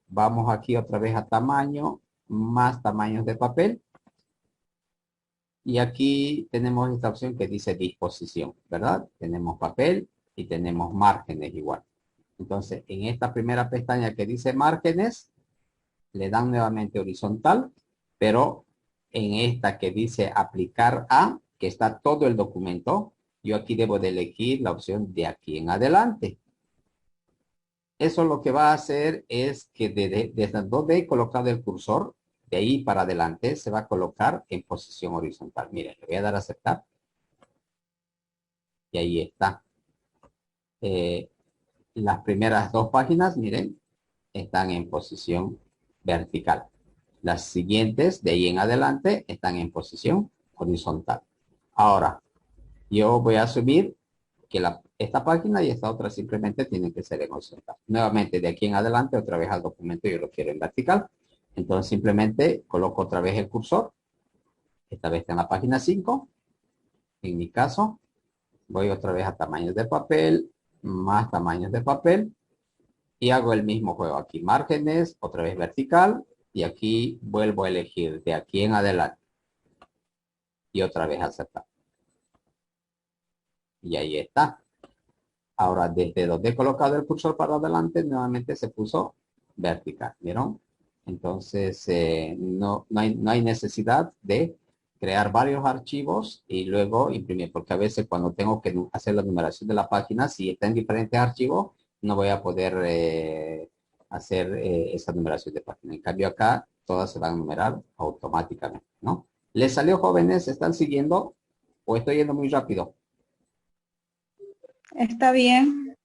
vamos aquí otra vez a tamaño, más tamaños de papel. Y aquí tenemos esta opción que dice disposición, ¿verdad? Tenemos papel y tenemos márgenes igual. Entonces, en esta primera pestaña que dice márgenes, le dan nuevamente horizontal, pero en esta que dice aplicar a, que está todo el documento, yo aquí debo de elegir la opción de aquí en adelante. Eso lo que va a hacer es que desde donde he colocado el cursor, de ahí para adelante se va a colocar en posición horizontal. Miren, le voy a dar a aceptar. Y ahí está. Las primeras dos páginas, miren, están en posición vertical. Las siguientes, de ahí en adelante, están en posición horizontal. Ahora, yo voy a asumir que esta página y esta otra simplemente tienen que ser en horizontal. Nuevamente, de aquí en adelante, otra vez al documento yo lo quiero en vertical. Entonces, simplemente coloco otra vez el cursor. Esta vez está en la página 5. En mi caso, voy otra vez a tamaños de papel, más tamaños de papel. Y hago el mismo juego aquí. Márgenes, otra vez vertical. Y aquí vuelvo a elegir de aquí en adelante. Y otra vez aceptar. Y ahí está. Ahora, desde donde he colocado el cursor para adelante, nuevamente se puso vertical. ¿Vieron? Entonces, no hay necesidad de crear varios archivos y luego imprimir. Porque a veces cuando tengo que hacer la numeración de la página, si está en diferentes archivos, no voy a poder hacer esa numeración de página. En cambio acá, todas se van a numerar automáticamente, ¿no? ¿Les salió, jóvenes? ¿Están siguiendo? ¿O estoy yendo muy rápido? Está bien.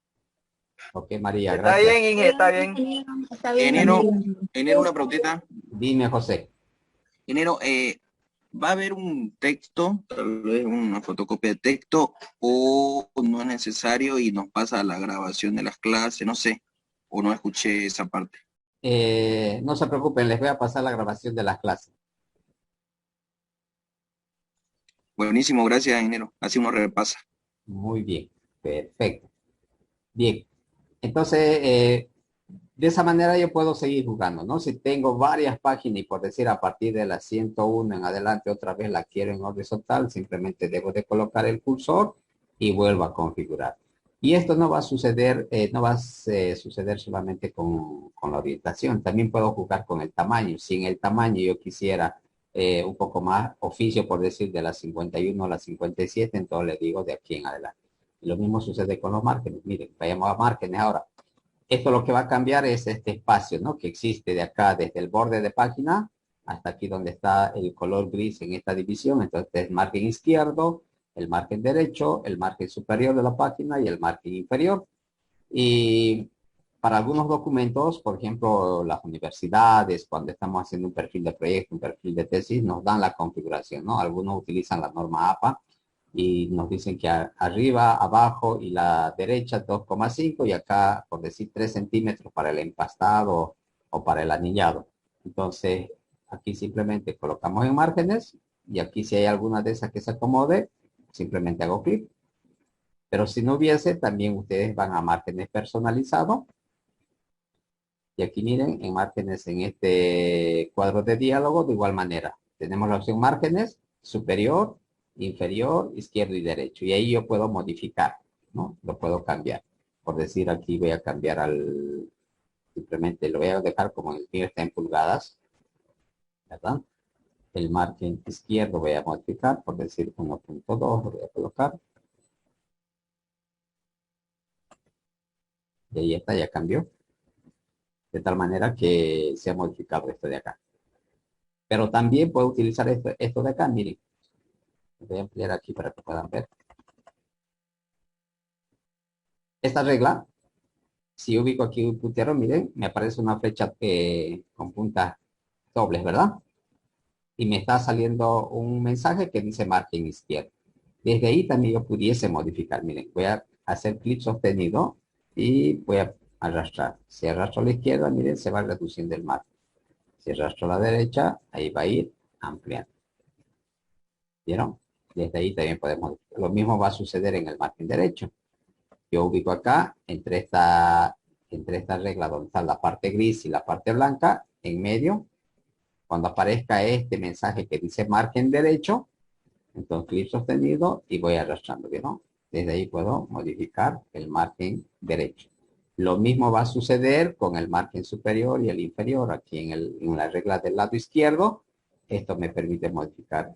Ok, María, Está gracias. bien, Inge, está bien. Está bien. Enero, una preguntita. Dime, José. Enero, ¿va a haber un texto, tal vez una fotocopia de texto, o no es necesario y nos pasa la grabación de las clases? No sé, o no escuché esa parte. No se preocupen, les voy a pasar la grabación de las clases. Buenísimo, gracias, Enero. Así uno repasa. Muy bien, perfecto. Bien, entonces, de esa manera yo puedo seguir jugando, ¿no? Si tengo varias páginas y por decir a partir de la 101 en adelante otra vez la quiero en horizontal, simplemente debo de colocar el cursor y vuelvo a configurar. Y esto no va a suceder, no va a suceder solamente con la orientación. También puedo jugar con el tamaño. Si en el tamaño yo quisiera un poco más oficio, por decir, de la 51 a la 57, entonces le digo de aquí en adelante. Y lo mismo sucede con los márgenes. Miren, vayamos a márgenes ahora. Esto lo que va a cambiar es este espacio, ¿no? Que existe de acá, desde el borde de página hasta aquí donde está el color gris en esta división. Entonces, el margen izquierdo, el margen derecho, el margen superior de la página y el margen inferior. Y para algunos documentos, por ejemplo, las universidades, cuando estamos haciendo un perfil de proyecto, un perfil de tesis, nos dan la configuración, ¿no? Algunos utilizan la norma APA y nos dicen que arriba, abajo y la derecha 2,5 y acá, por decir, 3 centímetros para el empastado o para el anillado. Entonces, aquí simplemente colocamos en márgenes y aquí si hay alguna de esas que se acomode, simplemente hago clic. Pero si no hubiese, también ustedes van a márgenes personalizados. Y aquí miren, en márgenes en este cuadro de diálogo, de igual manera. Tenemos la opción márgenes, superior, inferior, izquierdo y derecho. Y ahí yo puedo modificar, ¿no? Lo puedo cambiar. Por decir, aquí voy a cambiar simplemente lo voy a dejar como el mío está en pulgadas, ¿verdad? El margen izquierdo voy a modificar, por decir 1.2, lo voy a colocar. Y ahí está, ya cambió. De tal manera que se ha modificado esto de acá. Pero también puedo utilizar esto de acá, miren. Voy a ampliar aquí para que puedan ver. Esta regla, si ubico aquí un puntero, miren, me aparece una flecha con puntas dobles, ¿verdad? Y me está saliendo un mensaje que dice margen izquierdo. Desde ahí también yo pudiese modificar. Miren, voy a hacer clic sostenido y voy a arrastrar. Si arrastro a la izquierda, miren, se va reduciendo el margen. Si arrastro a la derecha, ahí va a ir ampliando. ¿Vieron? Desde ahí también podemos. Lo mismo va a suceder en el margen derecho. Yo ubico acá, entre esta regla donde está la parte gris y la parte blanca, en medio, cuando aparezca este mensaje que dice margen derecho, entonces clic sostenido y voy arrastrando, ¿vieron? Desde ahí puedo modificar el margen derecho. Lo mismo va a suceder con el margen superior y el inferior. Aquí en la regla del lado izquierdo, esto me permite modificar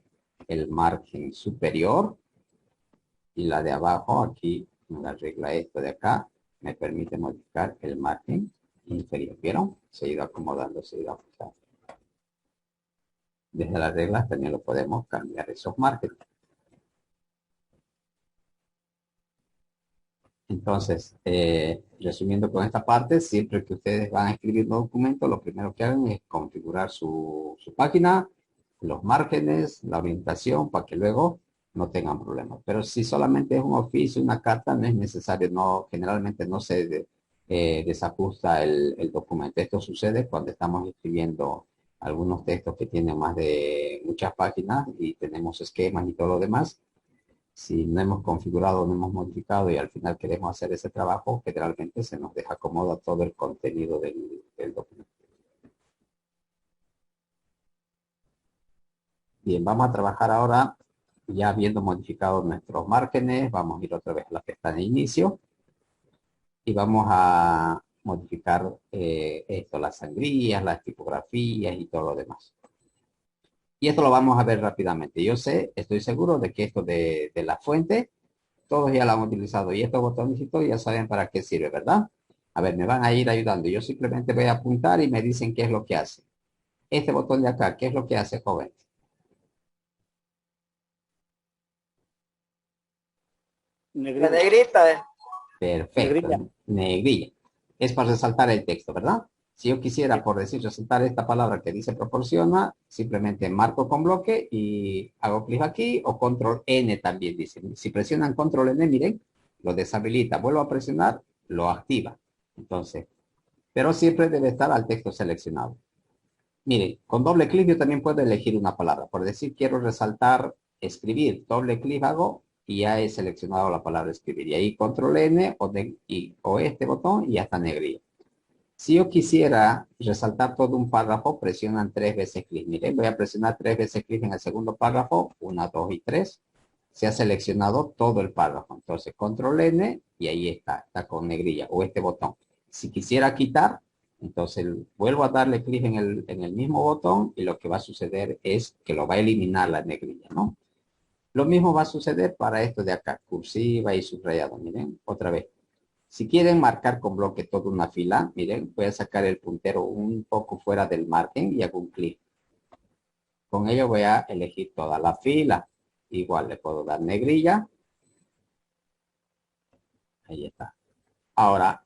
el margen superior. Y la de abajo, aquí, en la regla esta de acá, me permite modificar el margen inferior. ¿Vieron? Se ha ido acomodando, se ha ido ajustando. Desde las reglas también lo podemos cambiar esos márgenes. Entonces, resumiendo con esta parte, siempre que ustedes van a escribir un documento, lo primero que hagan es configurar su página, los márgenes, la orientación, para que luego no tengan problemas. Pero si solamente es un oficio, una carta, no es necesario, no, generalmente no se desajusta el documento. Esto sucede cuando estamos escribiendo algunos textos que tienen más de muchas páginas y tenemos esquemas y todo lo demás. Si no hemos configurado, no hemos modificado y al final queremos hacer ese trabajo, generalmente se nos deja acomoda todo el contenido del documento. Bien, vamos a trabajar ahora, ya habiendo modificado nuestros márgenes, vamos a ir otra vez a la pestaña de inicio y vamos a modificar esto, las sangrías, las tipografías y todo lo demás. Y esto lo vamos a ver rápidamente. Yo sé, estoy seguro de que esto de la fuente, todos ya lo han utilizado y estos botoncitos ya saben para qué sirve, ¿verdad? A ver, me van a ir ayudando. Yo simplemente voy a apuntar y me dicen qué es lo que hace. Este botón de acá, ¿qué es lo que hace, joven? La negrita. Perfecto. Negrilla. Es para resaltar el texto, ¿verdad? Si yo quisiera, por decir, resaltar esta palabra que dice proporciona, simplemente marco con bloque y hago clic aquí o control N también dice. Si presionan control N, miren, lo deshabilita. Vuelvo a presionar, lo activa. Entonces, pero siempre debe estar al texto seleccionado. Miren, con doble clic yo también puedo elegir una palabra. Por decir, quiero resaltar escribir. Doble clic hago y ya he seleccionado la palabra escribir. Y ahí control N o este botón y ya está negrilla. Si yo quisiera resaltar todo un párrafo, presionan 3 veces clic. Miren, voy a presionar 3 veces clic en el segundo párrafo. 1, 2 y 3. Se ha seleccionado todo el párrafo. Entonces, control N y ahí está con negrilla o este botón. Si quisiera quitar, entonces vuelvo a darle clic en el mismo botón y lo que va a suceder es que lo va a eliminar la negrilla, ¿no? Lo mismo va a suceder para esto de acá, cursiva y subrayado. Miren, otra vez. Si quieren marcar con bloque toda una fila, miren, voy a sacar el puntero un poco fuera del margen y hago un clic. Con ello voy a elegir toda la fila. Igual le puedo dar negrilla. Ahí está. Ahora,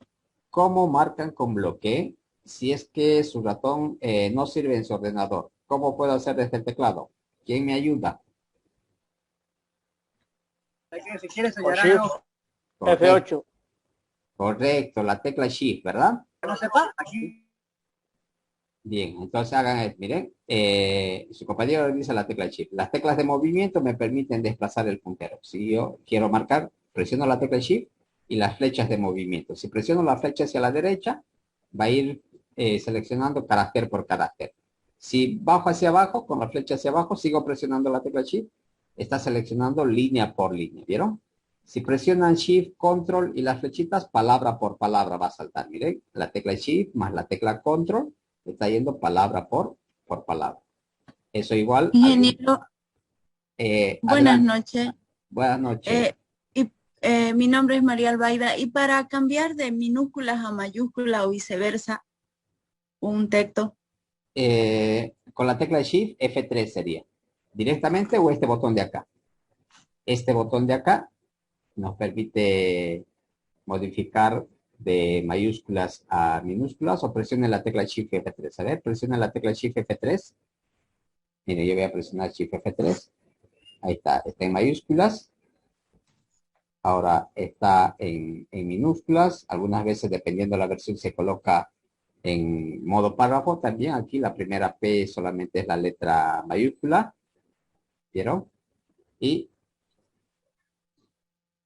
¿cómo marcan con bloque? Si es que su ratón no sirve en su ordenador, ¿cómo puedo hacer desde el teclado? ¿Quién me ayuda? Si quieres señalar F8. Correcto, la tecla Shift, ¿verdad? no sepa, aquí. Bien, entonces hagan, miren, su compañero dice la tecla Shift. Las teclas de movimiento me permiten desplazar el puntero. Si yo quiero marcar, presiono la tecla Shift y las flechas de movimiento. Si presiono la flecha hacia la derecha, va a ir seleccionando carácter por carácter. Si bajo hacia abajo, con la flecha hacia abajo, sigo presionando la tecla Shift, está seleccionando línea por línea, ¿vieron? Si presionan Shift, Control y las flechitas, palabra por palabra va a saltar. Miren, la tecla Shift más la tecla Control está yendo palabra por palabra. Eso igual. Ingeniero, buenas adelante. noches. Buenas noches. Mi nombre es María Albaida y para cambiar de minúsculas a mayúsculas o viceversa, un texto. Con la tecla Shift, F3 sería. Directamente o este botón de acá. Este botón de acá nos permite modificar de mayúsculas a minúsculas o presione la tecla Shift F3. A ver, presione la tecla Shift F3. Mire, yo voy a presionar Shift F3. Ahí está en mayúsculas. Ahora está en minúsculas. Algunas veces, dependiendo de la versión, se coloca en modo párrafo. También aquí la primera P solamente es la letra mayúscula. ¿Vieron? Y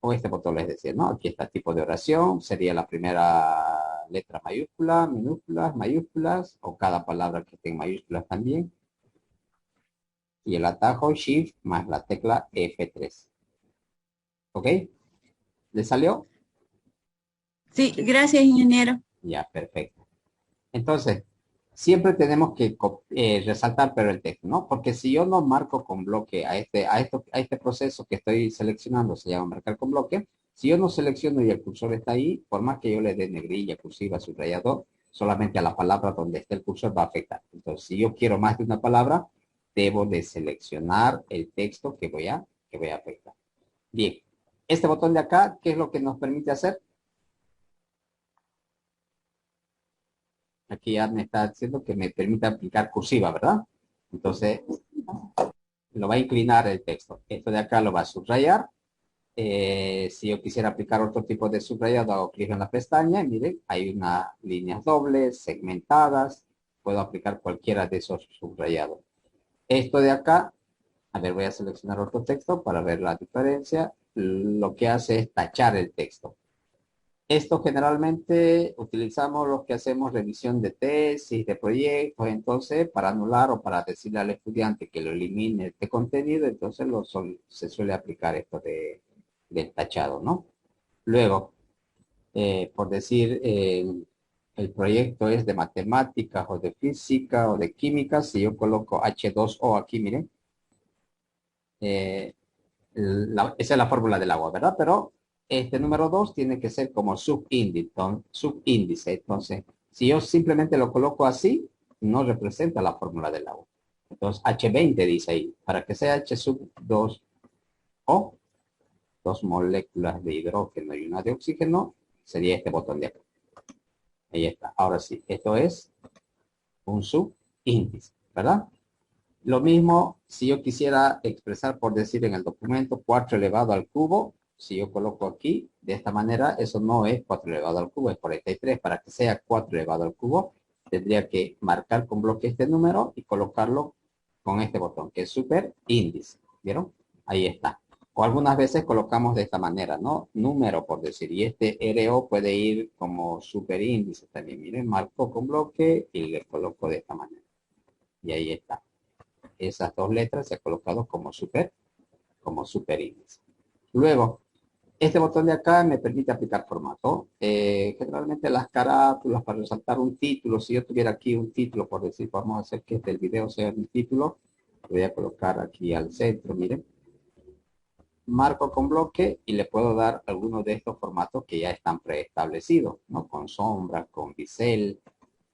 o este botón les decía, ¿no? Aquí está tipo de oración, sería la primera letra mayúscula, minúsculas, mayúsculas, o cada palabra que esté en mayúsculas también. Y el atajo Shift más la tecla F3. ¿Ok? ¿Le salió? Sí, gracias, ingeniero. Ya, perfecto. Entonces, siempre tenemos que resaltar pero el texto, ¿no? Porque si yo no marco con bloque a este proceso que estoy seleccionando, se llama marcar con bloque, si yo no selecciono y el cursor está ahí, por más que yo le dé negrilla, cursiva, subrayador, solamente a la palabra donde esté el cursor va a afectar. Entonces, si yo quiero más de una palabra, debo de seleccionar el texto que voy a afectar. Bien, este botón de acá, ¿qué es lo que nos permite hacer? Aquí ya me está diciendo que me permite aplicar cursiva, ¿verdad? Entonces, lo va a inclinar el texto. Esto de acá lo va a subrayar. Si yo quisiera aplicar otro tipo de subrayado, hago clic en la pestaña y miren, hay unas líneas dobles, segmentadas. Puedo aplicar cualquiera de esos subrayados. Esto de acá, a ver, voy a seleccionar otro texto para ver la diferencia. Lo que hace es tachar el texto. Esto generalmente utilizamos los que hacemos revisión de tesis, de proyectos, entonces para anular o para decirle al estudiante que lo elimine este contenido, entonces se suele aplicar esto del tachado, ¿no? Luego, por decir, el proyecto es de matemáticas o de física o de química, si yo coloco H2O aquí, miren, esa es la fórmula del agua, ¿verdad? Pero este número 2 tiene que ser como subíndice. Entonces, si yo simplemente lo coloco así, no representa la fórmula del agua. Entonces, H20 dice ahí, para que sea H sub 2O, 2 moléculas de hidrógeno y una de oxígeno, sería este botón de acá. Ahí está. Ahora sí, esto es un subíndice, ¿verdad? Lo mismo, si yo quisiera expresar, por decir en el documento, 4 elevado al cubo, si yo coloco aquí, de esta manera, eso no es 4 elevado al cubo, es 43. Para que sea 4 elevado al cubo, tendría que marcar con bloque este número y colocarlo con este botón, que es superíndice. ¿Vieron? Ahí está. O algunas veces colocamos de esta manera, ¿no? Número, por decir. Y este RO puede ir como superíndice también. Miren, marco con bloque y le coloco de esta manera. Y ahí está. Esas dos letras se ha colocado como superíndice. Luego, este botón de acá me permite aplicar formato. Generalmente las carátulas para resaltar un título, si yo tuviera aquí un título, por decir, vamos a hacer que el video sea un título, voy a colocar aquí al centro, miren. Marco con bloque y le puedo dar algunos de estos formatos que ya están preestablecidos, ¿no? Con sombra, con bisel,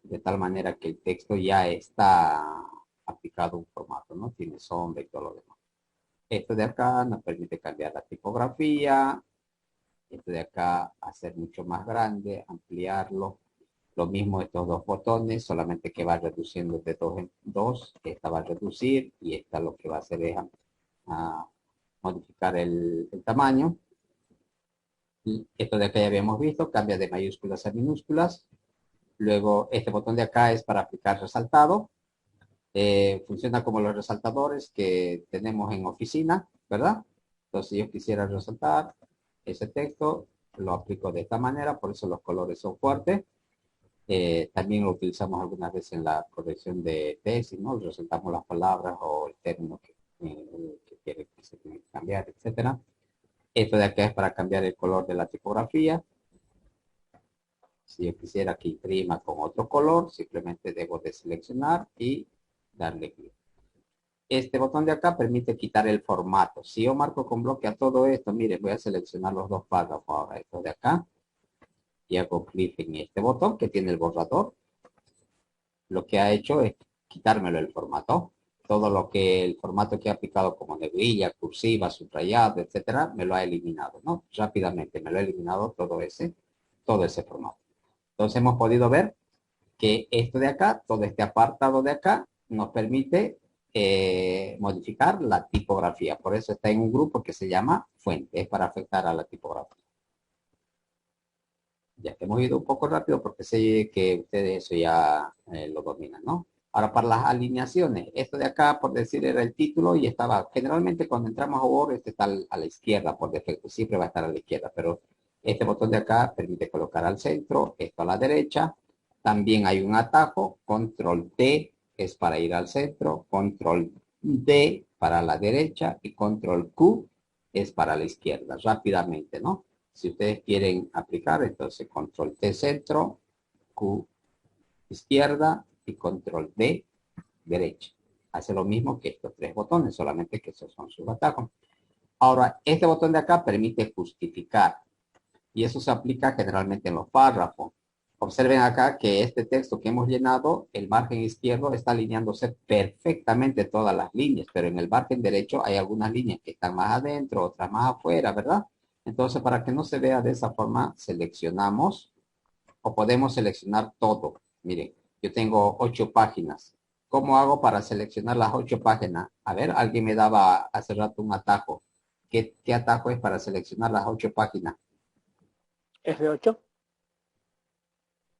de tal manera que el texto ya está aplicado un formato, ¿no? Tiene sombra y todo lo demás. Esto de acá nos permite cambiar la tipografía. Esto de acá hacer mucho más grande, ampliarlo. Lo mismo estos dos botones, solamente que va reduciendo de 2 en 2. Esta va a reducir y esta lo que va a hacer es modificar el tamaño. Y esto de acá ya habíamos visto, cambia de mayúsculas a minúsculas. Luego este botón de acá es para aplicar resaltado. Funciona como los resaltadores que tenemos en oficina, ¿verdad? Entonces, si yo quisiera resaltar ese texto, lo aplico de esta manera, por eso los colores son fuertes. También lo utilizamos algunas veces en la corrección de tesis, ¿no? Resaltamos las palabras o el término que quiere que se tiene que cambiar, etcétera. Esto de acá es para cambiar el color de la tipografía. Si yo quisiera que imprima con otro color, simplemente debo de seleccionar y darle clic. Este botón de acá permite quitar el formato. Si yo marco con bloque a todo esto, miren, voy a seleccionar los dos párrafos ahora, esto de acá. Y hago clic en este botón que tiene el borrador. Lo que ha hecho es quitármelo el formato. Todo lo que el formato que he aplicado como negrilla, cursiva, subrayado, etcétera, me lo ha eliminado, ¿no? Rápidamente me lo ha eliminado todo ese formato. Entonces hemos podido ver que esto de acá, todo este apartado de acá, nos permite modificar la tipografía. Por eso está en un grupo que se llama fuente, es para afectar a la tipografía. Ya que hemos ido un poco rápido porque sé que ustedes eso ya lo dominan, ¿no? Ahora, para las alineaciones, esto de acá, por decir, era el título y estaba, generalmente cuando entramos a Word, este está a la izquierda por defecto, siempre va a estar a la izquierda, pero este botón de acá permite colocar al centro, esto a la derecha. También hay un atajo, control T es para ir al centro, control D para la derecha y control Q es para la izquierda, rápidamente, ¿no? Si ustedes quieren aplicar, entonces control T centro, Q izquierda y control D derecha. Hace lo mismo que estos tres botones, solamente que esos son sus atajos. Ahora, este botón de acá permite justificar y eso se aplica generalmente en los párrafos. Observen acá que este texto que hemos llenado, el margen izquierdo está alineándose perfectamente todas las líneas, pero en el margen derecho hay algunas líneas que están más adentro, otras más afuera, ¿verdad? Entonces, para que no se vea de esa forma, seleccionamos o podemos seleccionar todo. Miren, yo tengo 8 páginas. ¿Cómo hago para seleccionar las 8 páginas? A ver, alguien me daba hace rato un atajo. ¿Qué atajo es para seleccionar las 8 páginas? F8.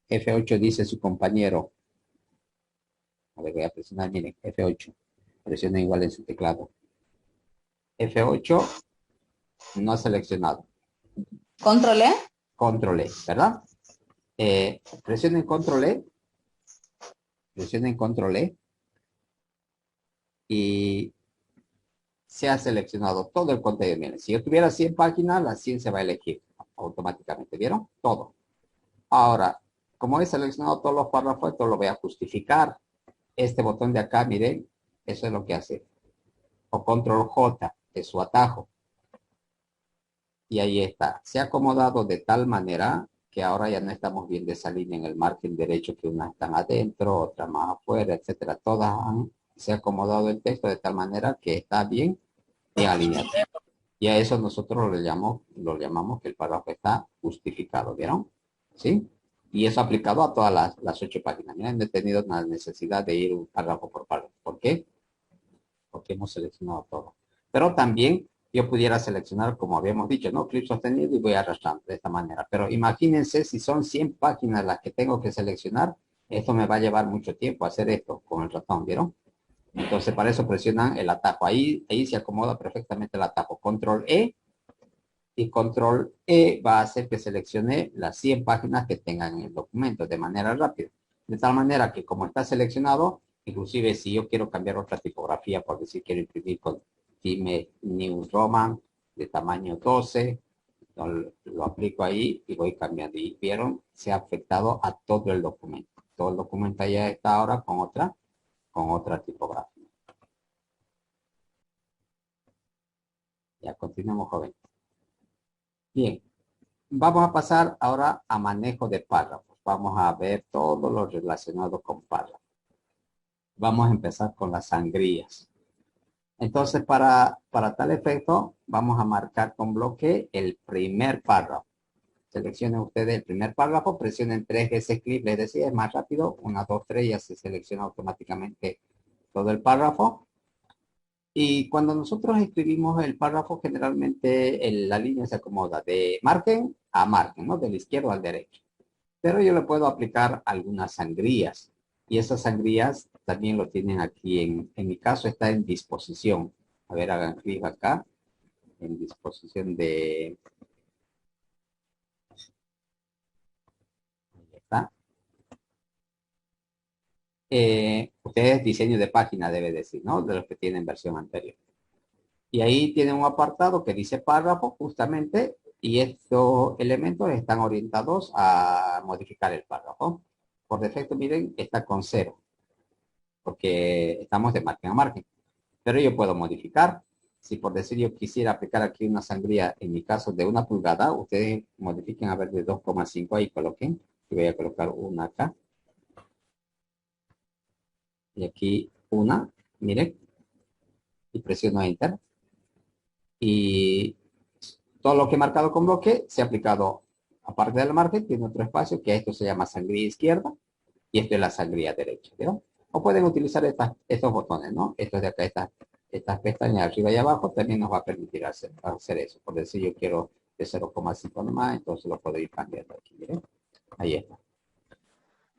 F8 dice su compañero. A ver, voy a presionar, miren, F8. Presiona igual en su teclado. F8 no seleccionado. Control E. Control E, ¿verdad? Presionen Control E. Presionen Control E. Y se ha seleccionado todo el contenido. Miren, si yo tuviera 100 páginas, las 100 se va a elegir automáticamente. ¿Vieron? Todo. Ahora, como he seleccionado todos los párrafos, esto lo voy a justificar. Este botón de acá, miren, eso es lo que hace. O control J, es su atajo. Y ahí está. Se ha acomodado de tal manera que ahora ya no estamos viendo esa línea en el margen derecho, que unas están adentro, otras más afuera, etcétera. Todas se ha acomodado el texto de tal manera que está bien alineado. Y a eso nosotros lo llamamos que el párrafo está justificado, ¿vieron? ¿Sí? Y eso aplicado a todas las 8 páginas. Miren, no he tenido la necesidad de ir un párrafo por párrafo. ¿Por qué? Porque hemos seleccionado todo. Pero también yo pudiera seleccionar, como habíamos dicho, ¿no? Clic sostenido y voy arrastrando de esta manera. Pero imagínense si son 100 páginas las que tengo que seleccionar, esto me va a llevar mucho tiempo hacer esto con el ratón, ¿vieron? Entonces, para eso presionan el atajo. Ahí se acomoda perfectamente el atajo. Control E y Control E va a hacer que seleccione las 100 páginas que tengan en el documento de manera rápida. De tal manera que como está seleccionado, inclusive si yo quiero cambiar otra tipografía, por decir quiero imprimir con Times New Roman de tamaño 12, lo aplico ahí y voy cambiando. Y vieron, se ha afectado a todo el documento. Todo el documento ya está ahora con otra tipografía. Ya continuamos, joven. Bien, vamos a pasar ahora a manejo de párrafos. Vamos a ver todo lo relacionado con párrafos. Vamos a empezar con las sangrías. Entonces, para tal efecto, vamos a marcar con bloque el primer párrafo. Seleccionen ustedes el primer párrafo, presionen 3 veces clic, les decía, es más rápido, 1, 2, 3, ya se selecciona automáticamente todo el párrafo. Y cuando nosotros escribimos el párrafo, generalmente la línea se acomoda de margen a margen, ¿no? Del izquierdo al derecho. Pero yo le puedo aplicar algunas sangrías. Y esas sangrías también lo tienen aquí. En mi caso está en disposición. A ver, hagan clic acá. En disposición de... Ahí está. Ustedes diseño de página debe decir, ¿no? De los que tienen versión anterior. Y ahí tienen un apartado que dice párrafo justamente, y estos elementos están orientados a modificar el párrafo. Por defecto, miren, está con 0, porque estamos de margen a margen. Pero yo puedo modificar. Si por decir yo quisiera aplicar aquí una sangría, en mi caso de 1 pulgada, ustedes modifiquen a ver de 2,5 ahí coloquen. Y voy a colocar una acá. Y aquí una, miren. Y presiono Enter. Y todo lo que he marcado con bloque se ha aplicado, aparte del margen, tiene otro espacio que esto se llama sangría izquierda y esto es la sangría derecha, ¿vieron? O pueden utilizar estos botones, ¿no? Estos de acá, estas pestañas arriba y abajo también nos va a permitir hacer eso. Por decir yo quiero de 0,5 nomás, entonces lo puedo ir cambiando aquí, ¿miren? Ahí está.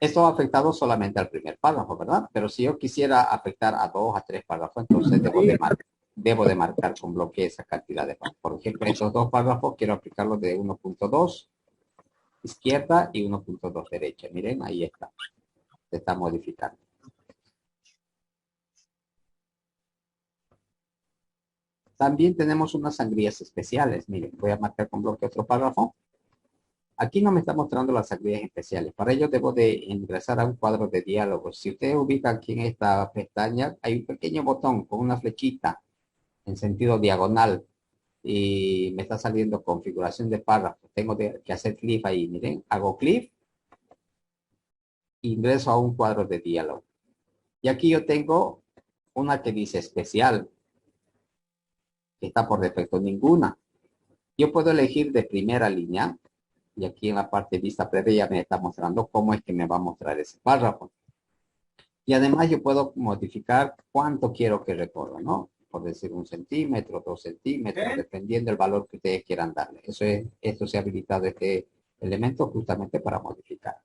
Esto ha afectado solamente al primer párrafo, ¿verdad? Pero si yo quisiera afectar a 2 a 3 párrafos, entonces debo de marcar con bloque esa cantidad de párrafos. Por ejemplo, estos 2 párrafos quiero aplicarlos de 1.2 izquierda y 1.2 derecha. Miren, ahí está. Se está modificando. También tenemos unas sangrías especiales. Miren, voy a marcar con bloque otro párrafo. Aquí no me está mostrando las sangrías especiales. Para ello debo de ingresar a un cuadro de diálogo. Si ustedes ubican aquí en esta pestaña, hay un pequeño botón con una flechita en sentido diagonal y me está saliendo configuración de párrafo. Tengo que hacer clic ahí. Miren, hago clic, ingreso a un cuadro de diálogo. Y aquí yo tengo una que dice especial. Está por defecto ninguna. Yo puedo elegir de primera línea. Y aquí en la parte de vista previa me está mostrando cómo es que me va a mostrar ese párrafo. Y además yo puedo modificar cuánto quiero que recorra, ¿no? Por decir 1 centímetro, 2 centímetros, dependiendo del valor que ustedes quieran darle. Esto se ha habilitado este elemento justamente para modificar.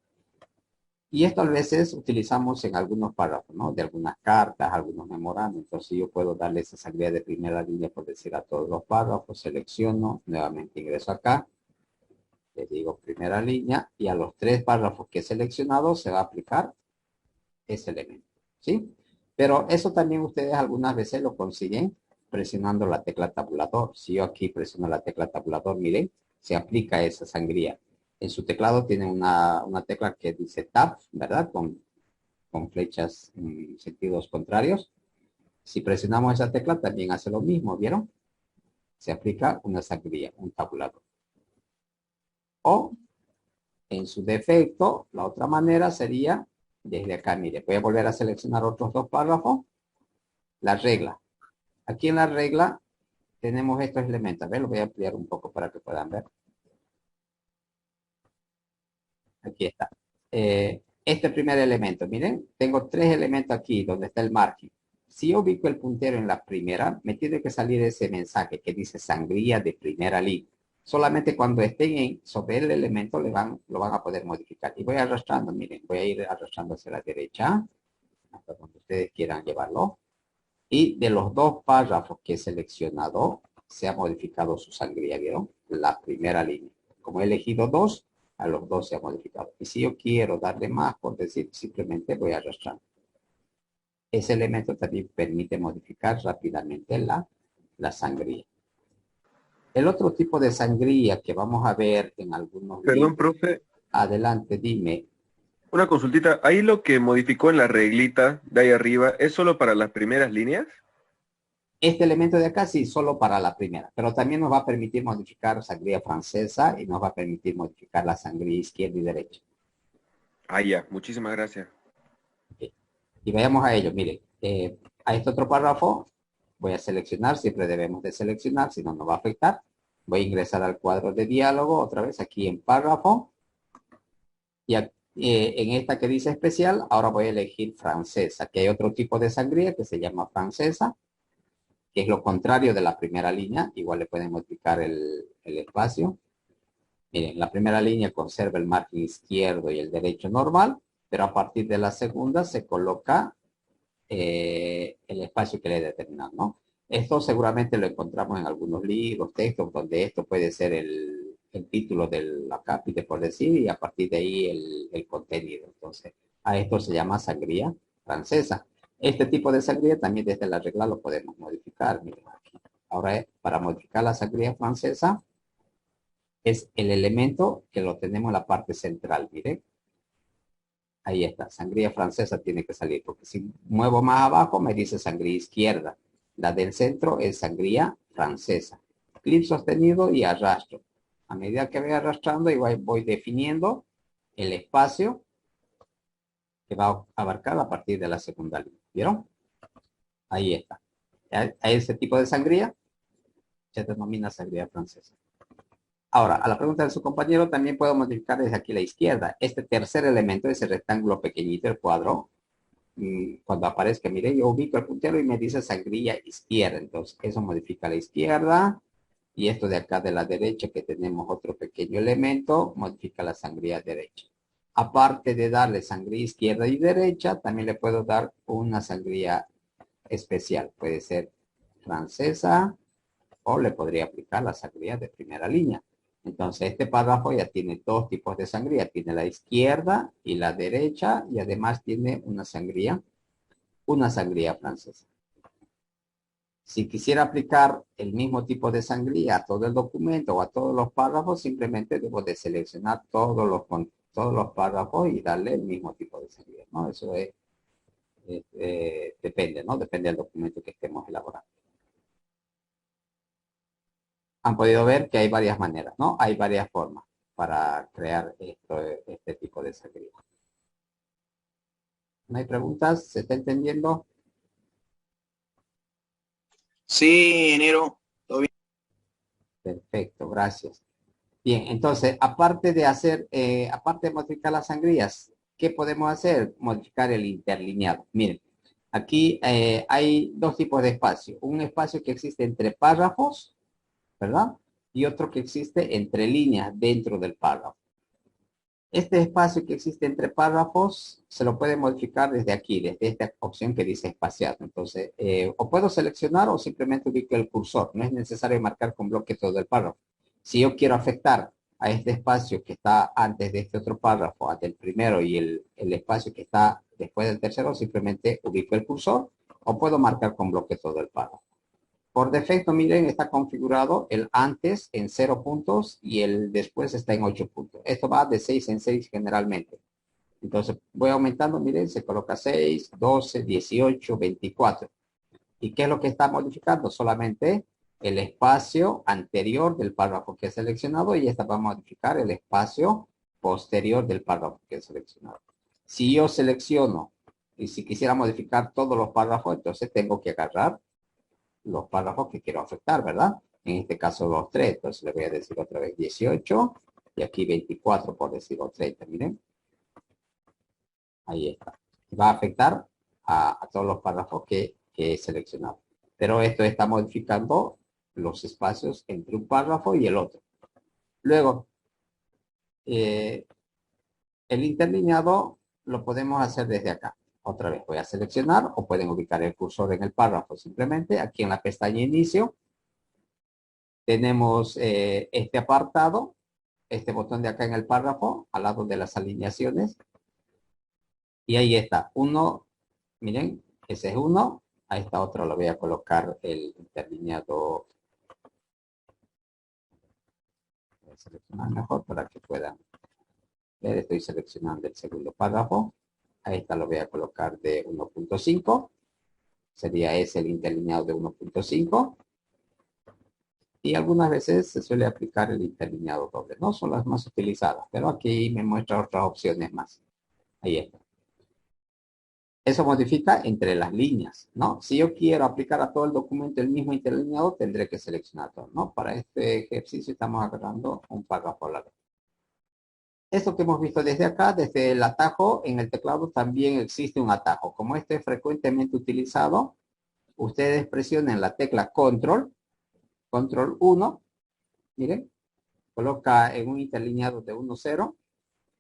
Y esto a veces utilizamos en algunos párrafos, ¿no? De algunas cartas, algunos memorandos. Entonces yo puedo darle esa salida de primera línea, por decir, a todos los párrafos. Selecciono, nuevamente ingreso acá. Le digo primera línea y a los 3 párrafos que he seleccionado se va a aplicar ese elemento, ¿sí? Pero eso también ustedes algunas veces lo consiguen presionando la tecla tabulador. Si yo aquí presiono la tecla tabulador, miren, se aplica esa sangría. En su teclado tienen una tecla que dice Tab, ¿verdad? Con flechas en sentidos contrarios. Si presionamos esa tecla también hace lo mismo, ¿vieron? Se aplica una sangría, un tabulador. O, en su defecto, la otra manera sería, desde acá, mire, voy a volver a seleccionar otros 2 párrafos. La regla. Aquí en la regla tenemos estos elementos. A ver, lo voy a ampliar un poco para que puedan ver. Aquí está. Este primer elemento, miren, tengo 3 elementos aquí donde está el margen. Si yo ubico el puntero en la primera, me tiene que salir ese mensaje que dice sangría de primera línea. Solamente cuando estén sobre el elemento lo van a poder modificar. Y voy arrastrando, miren, voy a ir arrastrando hacia la derecha, hasta donde ustedes quieran llevarlo. Y de los 2 párrafos que he seleccionado, se ha modificado su sangría, ¿vieron? La primera línea. Como he elegido 2, a los 2 se ha modificado. Y si yo quiero darle más, por decir, simplemente voy arrastrando. Ese elemento también permite modificar rápidamente la sangría. El otro tipo de sangría que vamos a ver en algunos Perdón, libros. profe, Adelante, dime. una consultita. Ahí lo que modificó en la reglita de ahí arriba, ¿es solo para las primeras líneas? Este elemento de acá sí, solo para la primera, pero también nos va a permitir modificar sangría francesa y nos va a permitir modificar la sangría izquierda y derecha. Ah, ya, muchísimas gracias. Okay. Y veamos a ello, miren, a este otro párrafo voy a seleccionar, siempre debemos de seleccionar, si no nos va a afectar. Voy a ingresar al cuadro de diálogo, otra vez aquí en párrafo. Y en esta que dice especial, ahora voy a elegir francesa, que hay otro tipo de sangría que se llama francesa, que es lo contrario de la primera línea. Igual le pueden modificar el espacio. Miren, la primera línea conserva el margen izquierdo y el derecho normal, pero a partir de la segunda se coloca el espacio que le he determinado, ¿no? Esto seguramente lo encontramos en algunos libros, textos, donde esto puede ser el título del acápite, por decir, y a partir de ahí el contenido. Entonces, a esto se llama sangría francesa. Este tipo de sangría también desde la regla lo podemos modificar. Miren aquí. Ahora, para modificar la sangría francesa, es el elemento que lo tenemos en la parte central, miren. Ahí está, sangría francesa tiene que salir, porque si muevo más abajo me dice sangría izquierda. La del centro es sangría francesa. Clic sostenido y arrastro. A medida que voy arrastrando, y voy definiendo el espacio que va a abarcar a partir de la segunda línea. ¿Vieron? Ahí está. A ese tipo de sangría se denomina sangría francesa. Ahora, a la pregunta de su compañero, también puedo modificar desde aquí a la izquierda. Este tercer elemento, ese rectángulo pequeñito, el cuadro, cuando aparezca, mire, yo ubico el puntero y me dice sangría izquierda. Entonces, eso modifica a la izquierda. Y esto de acá de la derecha, que tenemos otro pequeño elemento, modifica la sangría derecha. aparte de darle sangría izquierda y derecha, también le puedo dar una sangría especial. Puede ser francesa o le podría aplicar la sangría de primera línea. Entonces, este párrafo ya tiene dos tipos de sangría. Tiene la izquierda y la derecha y además tiene una sangría francesa. Si quisiera aplicar el mismo tipo de sangría a todo el documento o a todos los párrafos, simplemente debo de seleccionar todos los párrafos y darle el mismo tipo de sangría, ¿no? Eso depende, ¿no? Depende del documento que estemos elaborando. Han podido ver que hay varias maneras, ¿no? Hay varias formas para crear este tipo de sangría. ¿No hay preguntas? ¿Se está entendiendo? Sí, enero. Todo bien. Perfecto, gracias. Bien, entonces, aparte de modificar las sangrías, ¿qué podemos hacer? Modificar el interlineado. Miren, aquí hay dos tipos de espacio. Un espacio que existe entre párrafos, ¿verdad? Y otro que existe entre líneas dentro del párrafo. Este espacio que existe entre párrafos se lo puede modificar desde aquí, desde esta opción que dice espaciado. Entonces, o puedo seleccionar o simplemente ubico el cursor. No es necesario marcar con bloque todo el párrafo. Si yo quiero afectar a este espacio que está antes de este otro párrafo, ante el primero y el espacio que está después del tercero, simplemente ubico el cursor o puedo marcar con bloque todo el párrafo. Por defecto, miren, está configurado el antes en 0 puntos y el después está en 8 puntos. Esto va de 6 en 6 generalmente. Entonces, voy aumentando, miren, se coloca 6, 12, 18, 24. ¿Y qué es lo que está modificando? Solamente el espacio anterior del párrafo que he seleccionado y esta va a modificar el espacio posterior del párrafo que he seleccionado. Si yo selecciono y si quisiera modificar todos los párrafos, entonces tengo que agarrar los párrafos que quiero afectar, ¿verdad? En este caso los 3, entonces le voy a decir otra vez 18 y aquí 24 por decirlo 30, miren. Ahí está. Va a afectar a todos los párrafos que he seleccionado. Pero esto está modificando los espacios entre un párrafo y el otro. Luego, el interlineado lo podemos hacer desde acá. Otra vez voy a seleccionar o pueden ubicar el cursor en el párrafo simplemente. Aquí en la pestaña inicio tenemos este apartado, este botón de acá en el párrafo, al lado de las alineaciones. Y ahí está, uno, miren, ese es uno. A esta otra lo voy a colocar el interlineado. Voy a seleccionar mejor para que puedan ver. Estoy seleccionando el segundo párrafo. A esta lo voy a colocar de 1.5. Sería ese el interlineado de 1.5. Y algunas veces se suele aplicar el interlineado doble. No son las más utilizadas, pero aquí me muestra otras opciones más. Ahí está. Eso modifica entre las líneas, ¿no? Si yo quiero aplicar a todo el documento el mismo interlineado, tendré que seleccionar todo, ¿no? Para este ejercicio estamos agarrando un párrafo a la vez. Esto que hemos visto desde acá, desde el atajo, en el teclado también existe un atajo. Como este es frecuentemente utilizado, ustedes presionen la tecla Control 1, miren, coloca en un interlineado de 1.0,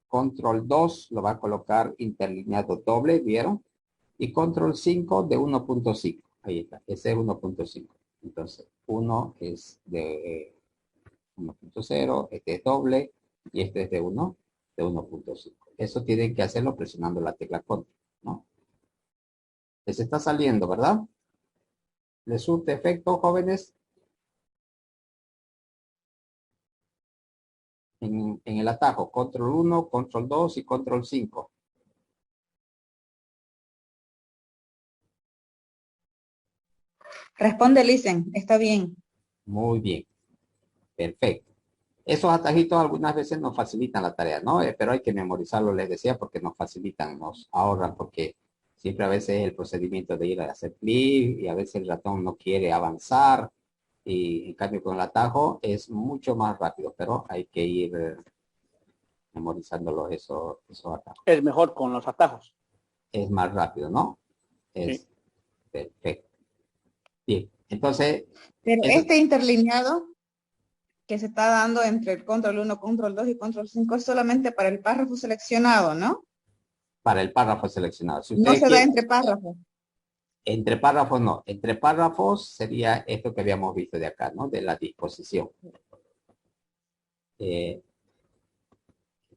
Control 2 lo va a colocar interlineado doble, ¿vieron? Y Control 5 de 1.5, ahí está, ese es 1.5. Entonces, 1 es de 1.0, este es doble, y este es de 1.5. Eso tienen que hacerlo presionando la tecla Control, ¿no? Les está saliendo, ¿verdad? ¿Les surte efecto, jóvenes? En el atajo, Control 1, Control 2 y Control 5. Responde, Listen, está bien. Muy bien, perfecto. Esos atajitos algunas veces nos facilitan la tarea, ¿no? Pero hay que memorizarlo, les decía, porque nos facilitan, nos ahorran, porque siempre a veces el procedimiento de ir a hacer clic y a veces el ratón no quiere avanzar y en cambio con el atajo es mucho más rápido, pero hay que ir memorizándolos esos atajos. Es mejor con los atajos. Es más rápido, ¿no? Es sí. Perfecto. Bien, entonces... Pero este interlineado que se está dando entre el control 1, control 2 y control 5 es solamente para el párrafo seleccionado, ¿no? Para el párrafo seleccionado. Si No ustedes se da quieren, entre párrafos. entre párrafos no. Entre párrafos sería esto que habíamos visto de acá, ¿no? De la disposición.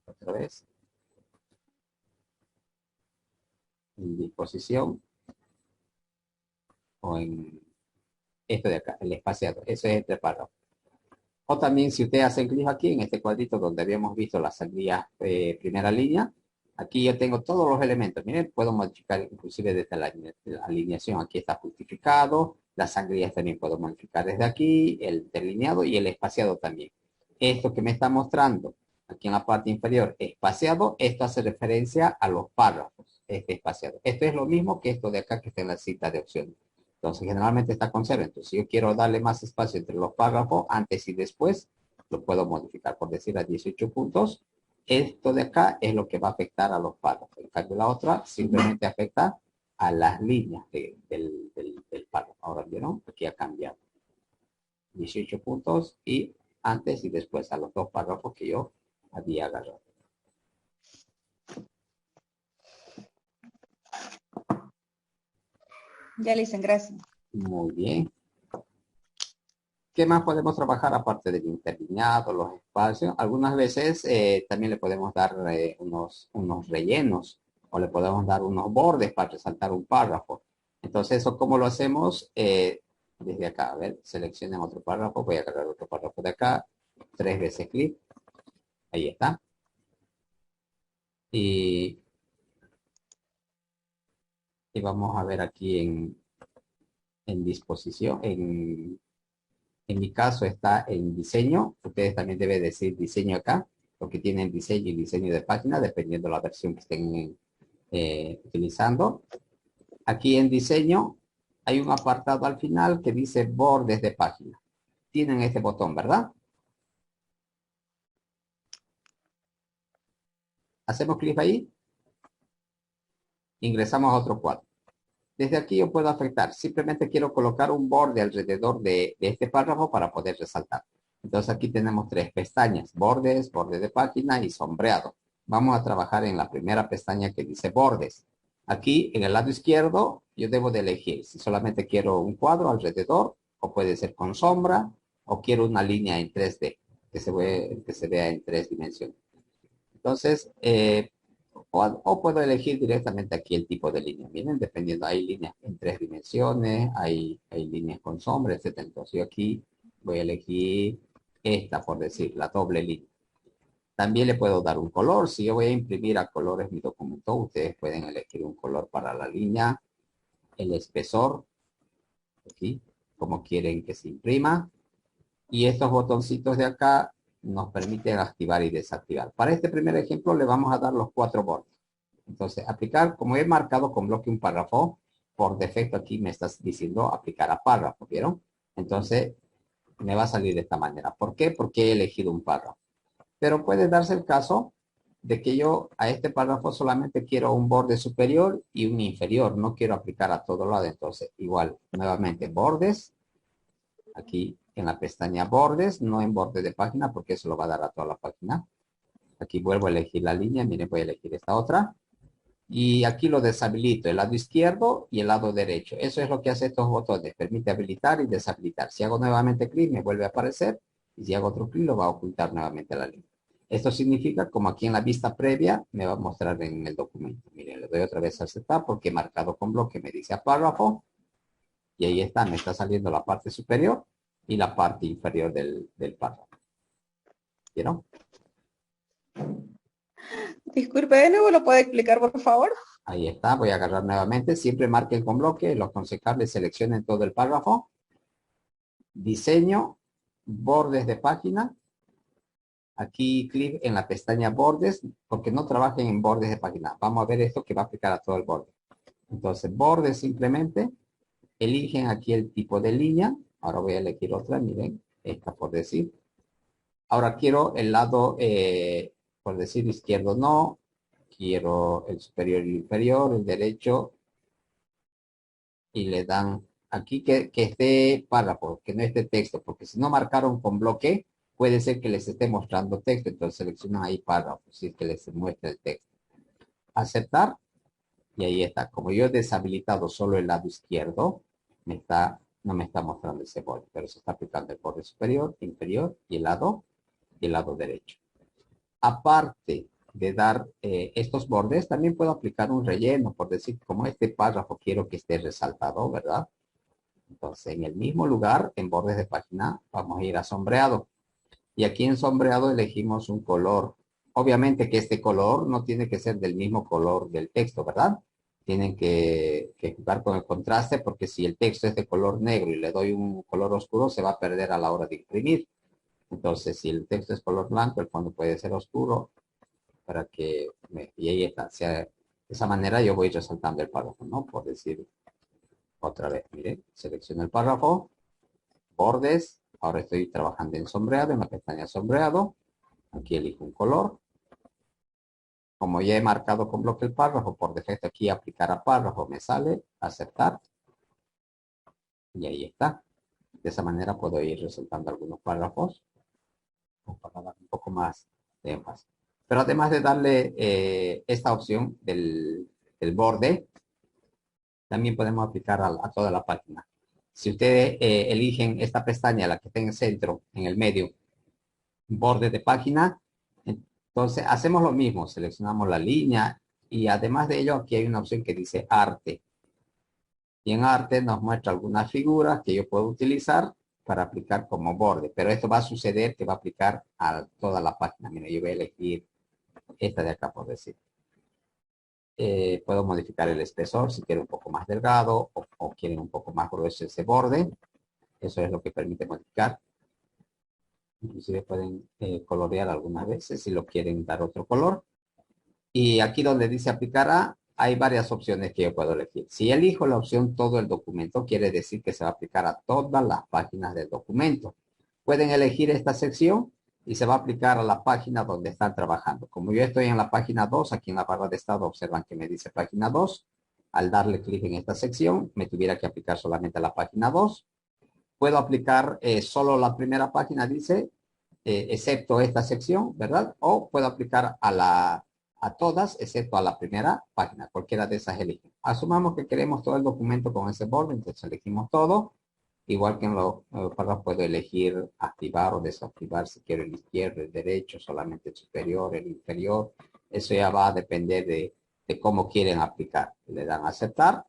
Otra vez. En disposición. O en esto de acá, el espaciado. Eso es entre párrafos. O también si ustedes hacen clic aquí en este cuadrito donde habíamos visto la salida primera línea, aquí yo tengo todos los elementos. Miren, puedo modificar inclusive desde la alineación. Aquí está justificado. Las sangrías también puedo modificar desde aquí. El delineado y el espaciado también. Esto que me está mostrando aquí en la parte inferior, espaciado, esto hace referencia a los párrafos. Este espaciado. Esto es lo mismo que esto de acá que está en la cita de opciones. Entonces, generalmente está con 0. Entonces, si yo quiero darle más espacio entre los párrafos, antes y después, lo puedo modificar. Por decir, a 18 puntos. Esto de acá es lo que va a afectar a los párrafos. En cambio, la otra simplemente afecta a las líneas del párrafo. Ahora, ¿vieron? Aquí ha cambiado. 18 puntos y antes y después a los dos párrafos que yo había agarrado. Ya le dicen gracias. Muy bien. ¿Qué más podemos trabajar aparte del interlineado, los espacios? Algunas veces también le podemos dar unos rellenos o le podemos dar unos bordes para resaltar un párrafo. Entonces, ¿eso cómo lo hacemos? Desde acá, a ver, seleccionen otro párrafo. Voy a agarrar otro párrafo de acá. 3 veces clic. Ahí está. Y vamos a ver aquí en disposición, en mi caso está en diseño. Ustedes también deben decir diseño acá, porque tienen diseño y diseño de página, dependiendo de la versión que estén utilizando. Aquí en diseño hay un apartado al final que dice bordes de página. Tienen este botón, ¿verdad? Hacemos clic ahí. Ingresamos a otro cuadro. Desde aquí yo puedo afectar. Simplemente quiero colocar un borde alrededor de este párrafo para poder resaltar. Entonces aquí tenemos 3 pestañas. Bordes, borde de página y sombreado. Vamos a trabajar en la primera pestaña que dice bordes. Aquí en el lado izquierdo yo debo de elegir si solamente quiero un cuadro alrededor o puede ser con sombra o quiero una línea en 3D que se vea en 3 dimensiones. Entonces, o puedo elegir directamente aquí el tipo de línea. Miren, dependiendo, hay líneas en 3 dimensiones, hay líneas con sombra, etc. Entonces yo aquí voy a elegir esta, por decir, la doble línea. También le puedo dar un color. Si yo voy a imprimir a colores mi documento, ustedes pueden elegir un color para la línea, el espesor, aquí, como quieren que se imprima. Y estos botoncitos de acá nos permiten activar y desactivar. Para este primer ejemplo le vamos a dar los 4 bordes. Entonces, aplicar, como he marcado con bloque un párrafo, por defecto aquí me estás diciendo aplicar a párrafo, ¿vieron? Entonces, me va a salir de esta manera. ¿Por qué? Porque he elegido un párrafo. Pero puede darse el caso de que yo a este párrafo solamente quiero un borde superior y un inferior. No quiero aplicar a todo lado. Entonces, igual, nuevamente, bordes. Aquí en la pestaña bordes, no en borde de página, porque eso lo va a dar a toda la página. Aquí vuelvo a elegir la línea. Miren, voy a elegir esta otra. Y aquí lo deshabilito, el lado izquierdo y el lado derecho. Eso es lo que hace estos botones. Permite habilitar y deshabilitar. Si hago nuevamente clic, me vuelve a aparecer. Y si hago otro clic, lo va a ocultar nuevamente la línea. Esto significa, como aquí en la vista previa, me va a mostrar en el documento. Miren, le doy otra vez a aceptar porque he marcado con bloque, me dice a párrafo. Y ahí está, me está saliendo la parte superior y la parte inferior del párrafo. ¿Vieron? Disculpe, de nuevo, ¿lo puede explicar, por favor? Ahí está, voy a agarrar nuevamente. Siempre marquen con bloque, los aconsejables seleccionen todo el párrafo. Diseño, bordes de página. Aquí clic en la pestaña bordes, porque no trabajen en bordes de página. Vamos a ver esto que va a aplicar a todo el borde. Entonces, bordes simplemente. Eligen aquí el tipo de línea. Ahora voy a elegir otra, miren, esta por decir. Ahora quiero el lado, por decir izquierdo no. Quiero el superior y el inferior, el derecho. Y le dan aquí que esté párrafo, que no esté texto, porque si no marcaron con bloque, puede ser que les esté mostrando texto, entonces seleccionan ahí párrafo, si es que les muestra el texto. Aceptar, y ahí está. Como yo he deshabilitado solo el lado izquierdo, no me está mostrando ese borde, pero se está aplicando el borde superior, inferior y el lado derecho. Aparte de dar estos bordes, también puedo aplicar un relleno, por decir, como este párrafo quiero que esté resaltado, ¿verdad? Entonces, en el mismo lugar, en bordes de página, vamos a ir a sombreado. Y aquí en sombreado elegimos un color. Obviamente que este color no tiene que ser del mismo color del texto, ¿verdad? Tienen que jugar con el contraste, porque si el texto es de color negro y le doy un color oscuro, se va a perder a la hora de imprimir. Entonces, si el texto es color blanco, el fondo puede ser oscuro, para que, y ahí está. De esa manera yo voy resaltando el párrafo, ¿no? Por decir otra vez, miren, selecciono el párrafo, bordes, ahora estoy trabajando en sombreado, en la pestaña sombreado, aquí elijo un color. Como ya he marcado con bloque el párrafo, por defecto aquí aplicar a párrafo, me sale, aceptar, y ahí está. De esa manera puedo ir resaltando algunos párrafos, para dar un poco más de énfasis. Pero además de darle esta opción del borde, también podemos aplicar a toda la página. Si ustedes eligen esta pestaña, la que está en el centro, en el medio, borde de página, entonces hacemos lo mismo, seleccionamos la línea y además de ello aquí hay una opción que dice arte. Y en arte nos muestra algunas figuras que yo puedo utilizar para aplicar como borde, pero esto va a suceder que va a aplicar a toda la página. Mira, yo voy a elegir esta de acá por decir. Puedo modificar el espesor si quiero un poco más delgado o quieren un poco más grueso ese borde. Eso es lo que permite modificar. Inclusive pueden colorear algunas veces si lo quieren dar otro color. Y aquí donde dice aplicar a, hay varias opciones que yo puedo elegir. Si elijo la opción todo el documento, quiere decir que se va a aplicar a todas las páginas del documento. Pueden elegir esta sección y se va a aplicar a la página donde están trabajando. Como yo estoy en la página 2, aquí en la barra de estado observan que me dice página 2. Al darle clic en esta sección, me tuviera que aplicar solamente a la página 2. Puedo aplicar solo la primera página, dice, excepto esta sección, ¿verdad? O puedo aplicar a todas, excepto a la primera página. Cualquiera de esas elige. Asumamos que queremos todo el documento con ese borde, entonces elegimos todo. Igual que en los párrafos puedo elegir activar o desactivar si quiero el izquierdo, el derecho, solamente el superior, el inferior. Eso ya va a depender de cómo quieren aplicar. Le dan a aceptar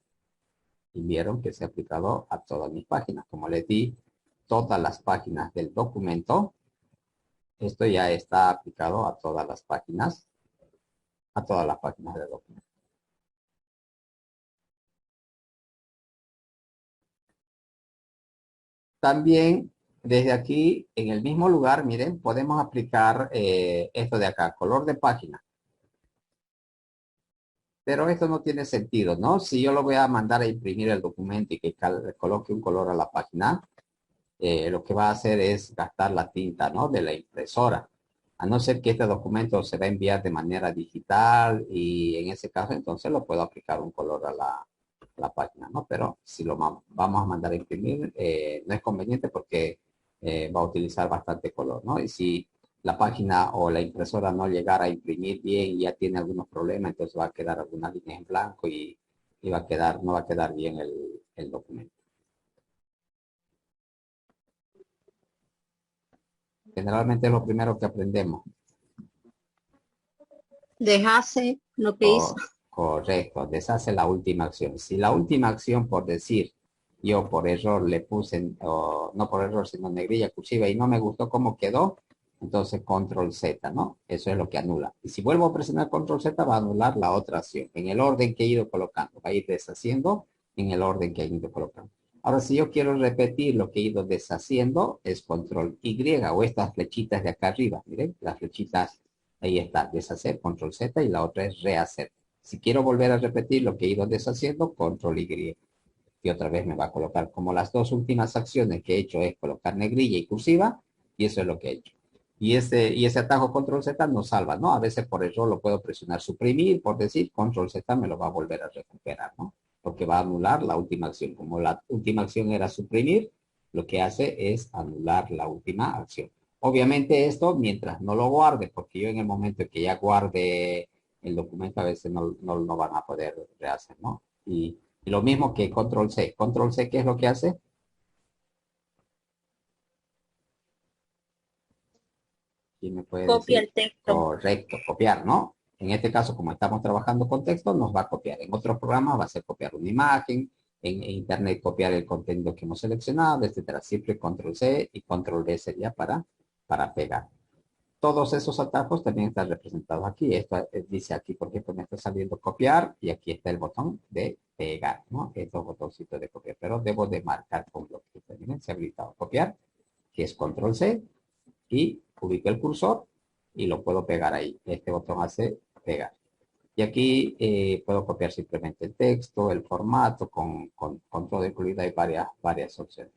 y vieron que se ha aplicado a todas mis páginas. Como les di todas las páginas del documento, esto ya está aplicado a todas las páginas del documento. También, desde aquí, en el mismo lugar, miren, podemos aplicar esto de acá, color de página. Pero esto no tiene sentido, ¿no? Si yo lo voy a mandar a imprimir el documento y que coloque un color a la página, lo que va a hacer es gastar la tinta, ¿no? De la impresora. A no ser que este documento se va a enviar de manera digital y en ese caso entonces lo puedo aplicar un color a la página, ¿no? Pero si lo vamos a mandar a imprimir, no es conveniente porque va a utilizar bastante color, ¿no? Y si la página o la impresora no llegara a imprimir bien y ya tiene algunos problemas, entonces va a quedar algunas líneas en blanco y no va a quedar bien el documento. Generalmente es lo primero que aprendemos. Deshace lo que hizo. Correcto, deshace la última acción. Si la última acción, por decir, yo por error le puse, no por error, sino negrilla cursiva y no me gustó cómo quedó, entonces control Z, ¿no? Eso es lo que anula. Y si vuelvo a presionar control Z, va a anular la otra acción. En el orden que he ido colocando, va a ir deshaciendo en el orden que he ido colocando. Ahora, si yo quiero repetir lo que he ido deshaciendo, es control Y o estas flechitas de acá arriba. Miren, las flechitas, ahí está, deshacer, control Z y la otra es rehacer. Si quiero volver a repetir lo que he ido deshaciendo, control Y. Y otra vez me va a colocar, como las dos últimas acciones que he hecho es colocar negrilla y cursiva, y eso es lo que he hecho. Y ese atajo control Z nos salva, ¿no? A veces por error lo puedo presionar suprimir, por decir, control Z me lo va a volver a recuperar, ¿no? Porque va a anular la última acción. Como la última acción era suprimir, lo que hace es anular la última acción. Obviamente esto mientras no lo guarde, porque yo en el momento que ya guarde el documento a veces no van a poder rehacer, ¿no? Y lo mismo que control C. Control C, ¿qué es lo que hace? ¿Quién me puede Copia decir? el texto. Correcto, copiar, ¿no? En este caso, como estamos trabajando con texto, nos va a copiar. En otros programas va a ser copiar una imagen, en Internet copiar el contenido que hemos seleccionado, etcétera. Siempre control C y control V sería para pegar. Todos esos atajos también están representados aquí. Esto dice aquí, por ejemplo, me está saliendo copiar y aquí está el botón de pegar, ¿no? Estos botoncitos de copiar, pero debo de marcar con bloqueo. Miren, se ha habilitado copiar, que es control C, y ubico el cursor y lo puedo pegar ahí. Este botón hace pegar. Y aquí puedo copiar simplemente el texto, el formato, con todo incluido. Hay varias opciones.